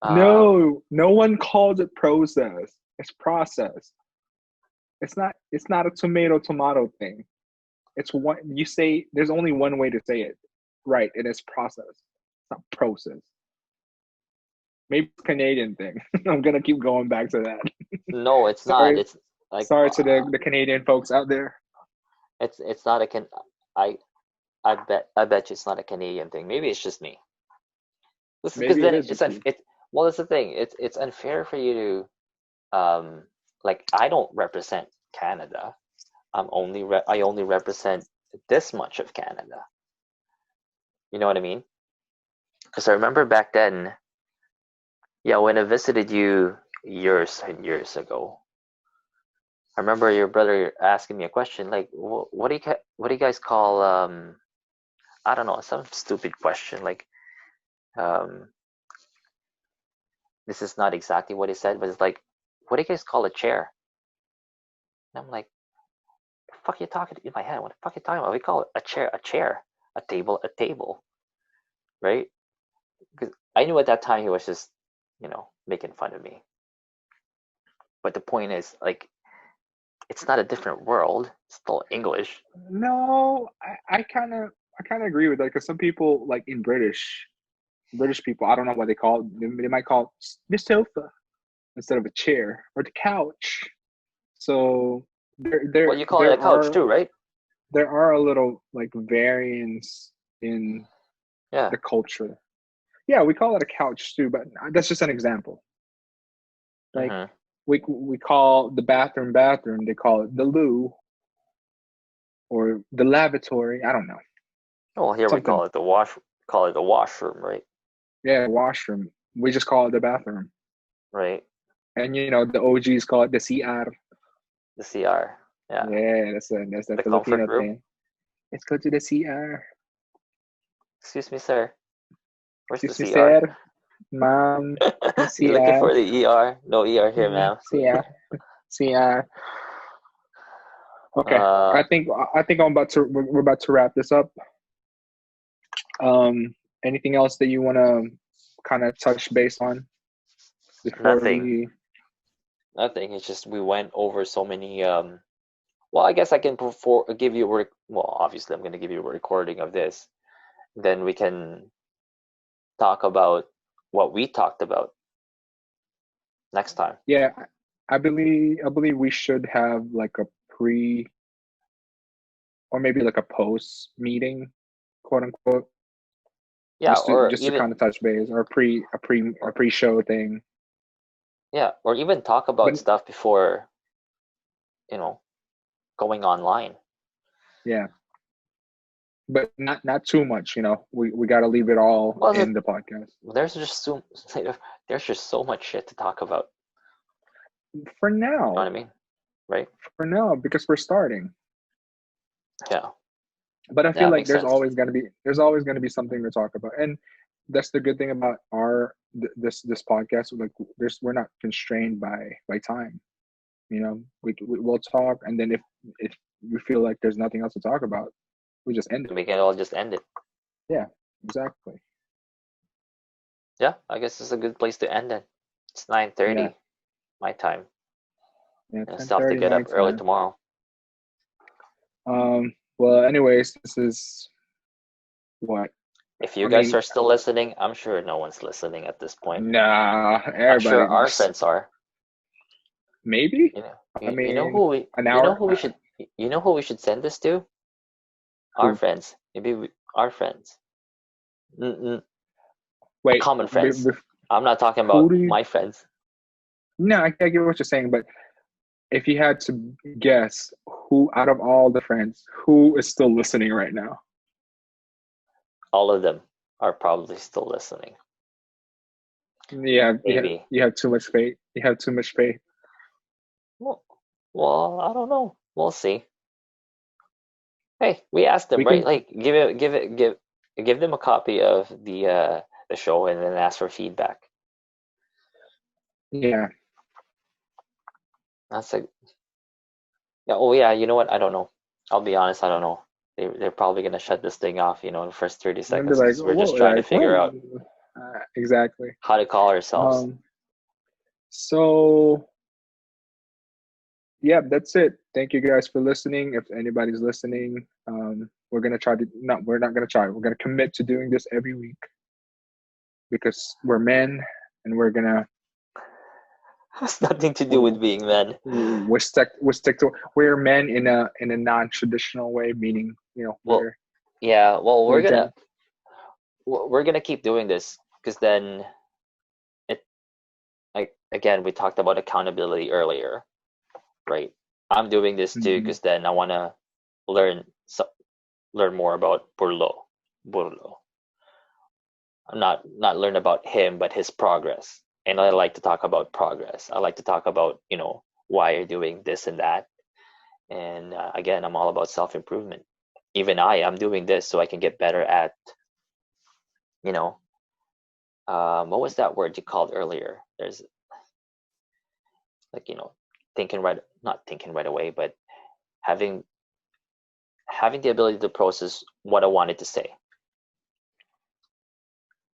Um, No, no one calls it process. It's process. It's not a tomato thing. It's one you say there's only one way to say it. Right, it is process. It's not process. Maybe it's a Canadian thing. I'm gonna keep going back to that. no, it's not. Sorry, It's like sorry to the Canadian folks out there. it's not a can. I I bet you it's not a Canadian thing. Maybe it's just me. This is because Maybe it then is it's just you. it. Well, that's the thing. It's unfair for you to like I don't represent Canada. I only represent this much of Canada. You know what I mean? Because I remember back then, yeah, when I visited you years and years ago, I remember your brother asking me a question like, what do you guys call I don't know, some stupid question like um this is not exactly what he said, but it's like, what do you guys call a chair? And I'm like, the fuck you talking in my head? What the fuck you talking about? We call it a chair, a table, right? Because I knew at that time he was just, making fun of me. But the point is, like, it's not a different world. It's still English. No, I kind of agree with that because some people like in British people, I don't know what they call it. They might call it the sofa instead of a chair or the couch. So Well, you call it a couch too, right? there are a little like variance in Yeah. the culture. Yeah, we call it a couch too, but that's just an example. Like Mm-hmm. we call the bathroom, they call it the loo or the lavatory. I don't know. Well, here we Something. call it the washroom, right? Yeah, washroom. We just call it the bathroom. Right. And the OGs call it the CR. The CR. Yeah. Yeah, that's a The comfort Filipino room. thing. Let's go to the CR. Excuse me, sir. Where's the Excuse me, CR? sir. Ma'am, the You looking CR. for the ER? No ER here, Yeah, ma'am. CR. See, okay. Uh, I think we're about to wrap this up. Anything else that you want to kind of touch base on before nothing. we? Nothing. It's just we went over so many. Well, I guess I can give you well, obviously I'm gonna give you a recording of this. Then we can talk about what we talked about next time. Yeah, I believe we should have like a pre or maybe like a post meeting, quote unquote, Yeah, just to or just to even kind of touch base, or a or, pre-show thing. yeah, or even talk But about stuff before, you know, going online. yeah, but not too much. We got to leave it all Well, in the podcast there's just so there's just so much shit to talk about. for You know what now. I mean? Right? Because we're starting. Yeah. But I feel Yeah, like makes sense. there's always gonna be something to talk about, and that's the good thing about this podcast. Like, we're not constrained by time. We'll talk, and then if we feel like there's nothing else to talk about, we just end it. We can all just end it. Yeah, exactly. Yeah, I guess it's a good place to end it. It's Yeah, 9:30 my time. yeah. I ten still have to thirty get my up early time. tomorrow. Well, anyways, this is what If you I guys mean. are still listening, I'm sure no one's listening at this point. Nah, I'm sure everybody our friends are. maybe. You know, I you know mean, who we, an you know hour. who we should, you know who we should send this to? Our Who? friends. Maybe our friends. Wait, Common friends. be, I'm not talking who about do you? my friends. No, I get what you're saying, but if you had to guess, who out of all the friends, who is still listening right now? All of them are probably still listening. Yeah, Maybe. you have too much faith. You have too much faith. Well, well, I don't know. We'll see. Hey, we asked them, We right? can, Like, give them a copy of the show and then ask for feedback. yeah. That's a Yeah. Oh yeah. You know what? I don't know. I'll be honest. I don't know. They're probably gonna shut this thing off. In the first 30 I'm gonna be seconds like, because we're just whoa, trying to like figure what? out Exactly. how to call ourselves. Um. So yeah, that's it. Thank you guys for listening. If anybody's listening, we're gonna try to not. We're not gonna try. We're gonna commit to doing this every week because we're men, and we're gonna Has nothing to do with being men. we stick to we're men in a non-traditional way, meaning Well, yeah. Well, we're gen we're gonna keep doing this because then it like again we talked about accountability earlier, right? I'm doing this too Mhm. because then I wanna learn learn more about Burlo. I'm not learn about him, but his progress. And I like to talk about progress. I like to talk about why you're doing this and that. And again, I'm all about self improvement. Even I'm doing this so I can get better at you know what was that word you called earlier? There's like thinking right, not thinking right away, but having having the ability to process what I wanted to say.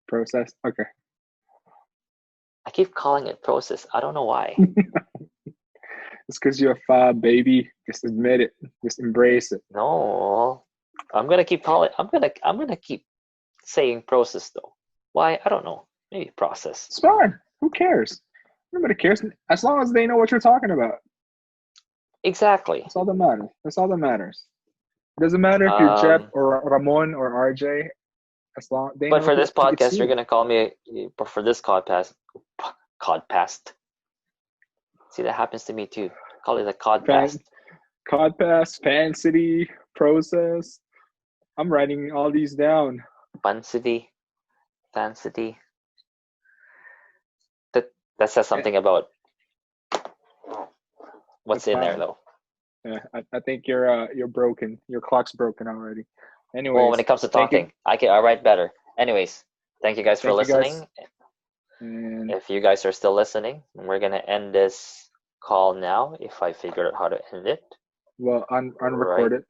process. Okay. I keep calling it process. I don't know why. It's because you're a fob, baby. Just admit it. Just embrace it. No, I'm gonna keep calling. I'm gonna keep saying process though. Why? I don't know. Maybe process. It's fine. Who cares? Nobody cares. As long as they know what you're talking about. Exactly. That's all that matters. That's all that matters. It doesn't matter if you're Jeff Um, or Ramon or RJ. As long they but know for who this it's podcast, you're you. gonna call me. But for this codpast. See, that happens to me too. Call it a Fan codpast. Codpass, Fan City, Process. I'm writing all these down. Fancity, fancity. That says Eh, something about what's That's in there fine. though. Yeah, I think you're broken. Your clock's broken already. Well, when Anyways, it comes to thank you, talking, I write better. Anyways, thank you guys for thank you guys, listening. and If you guys are still listening, we're gonna end this call now if I figure out how to end it. Well, Right. unrecord it.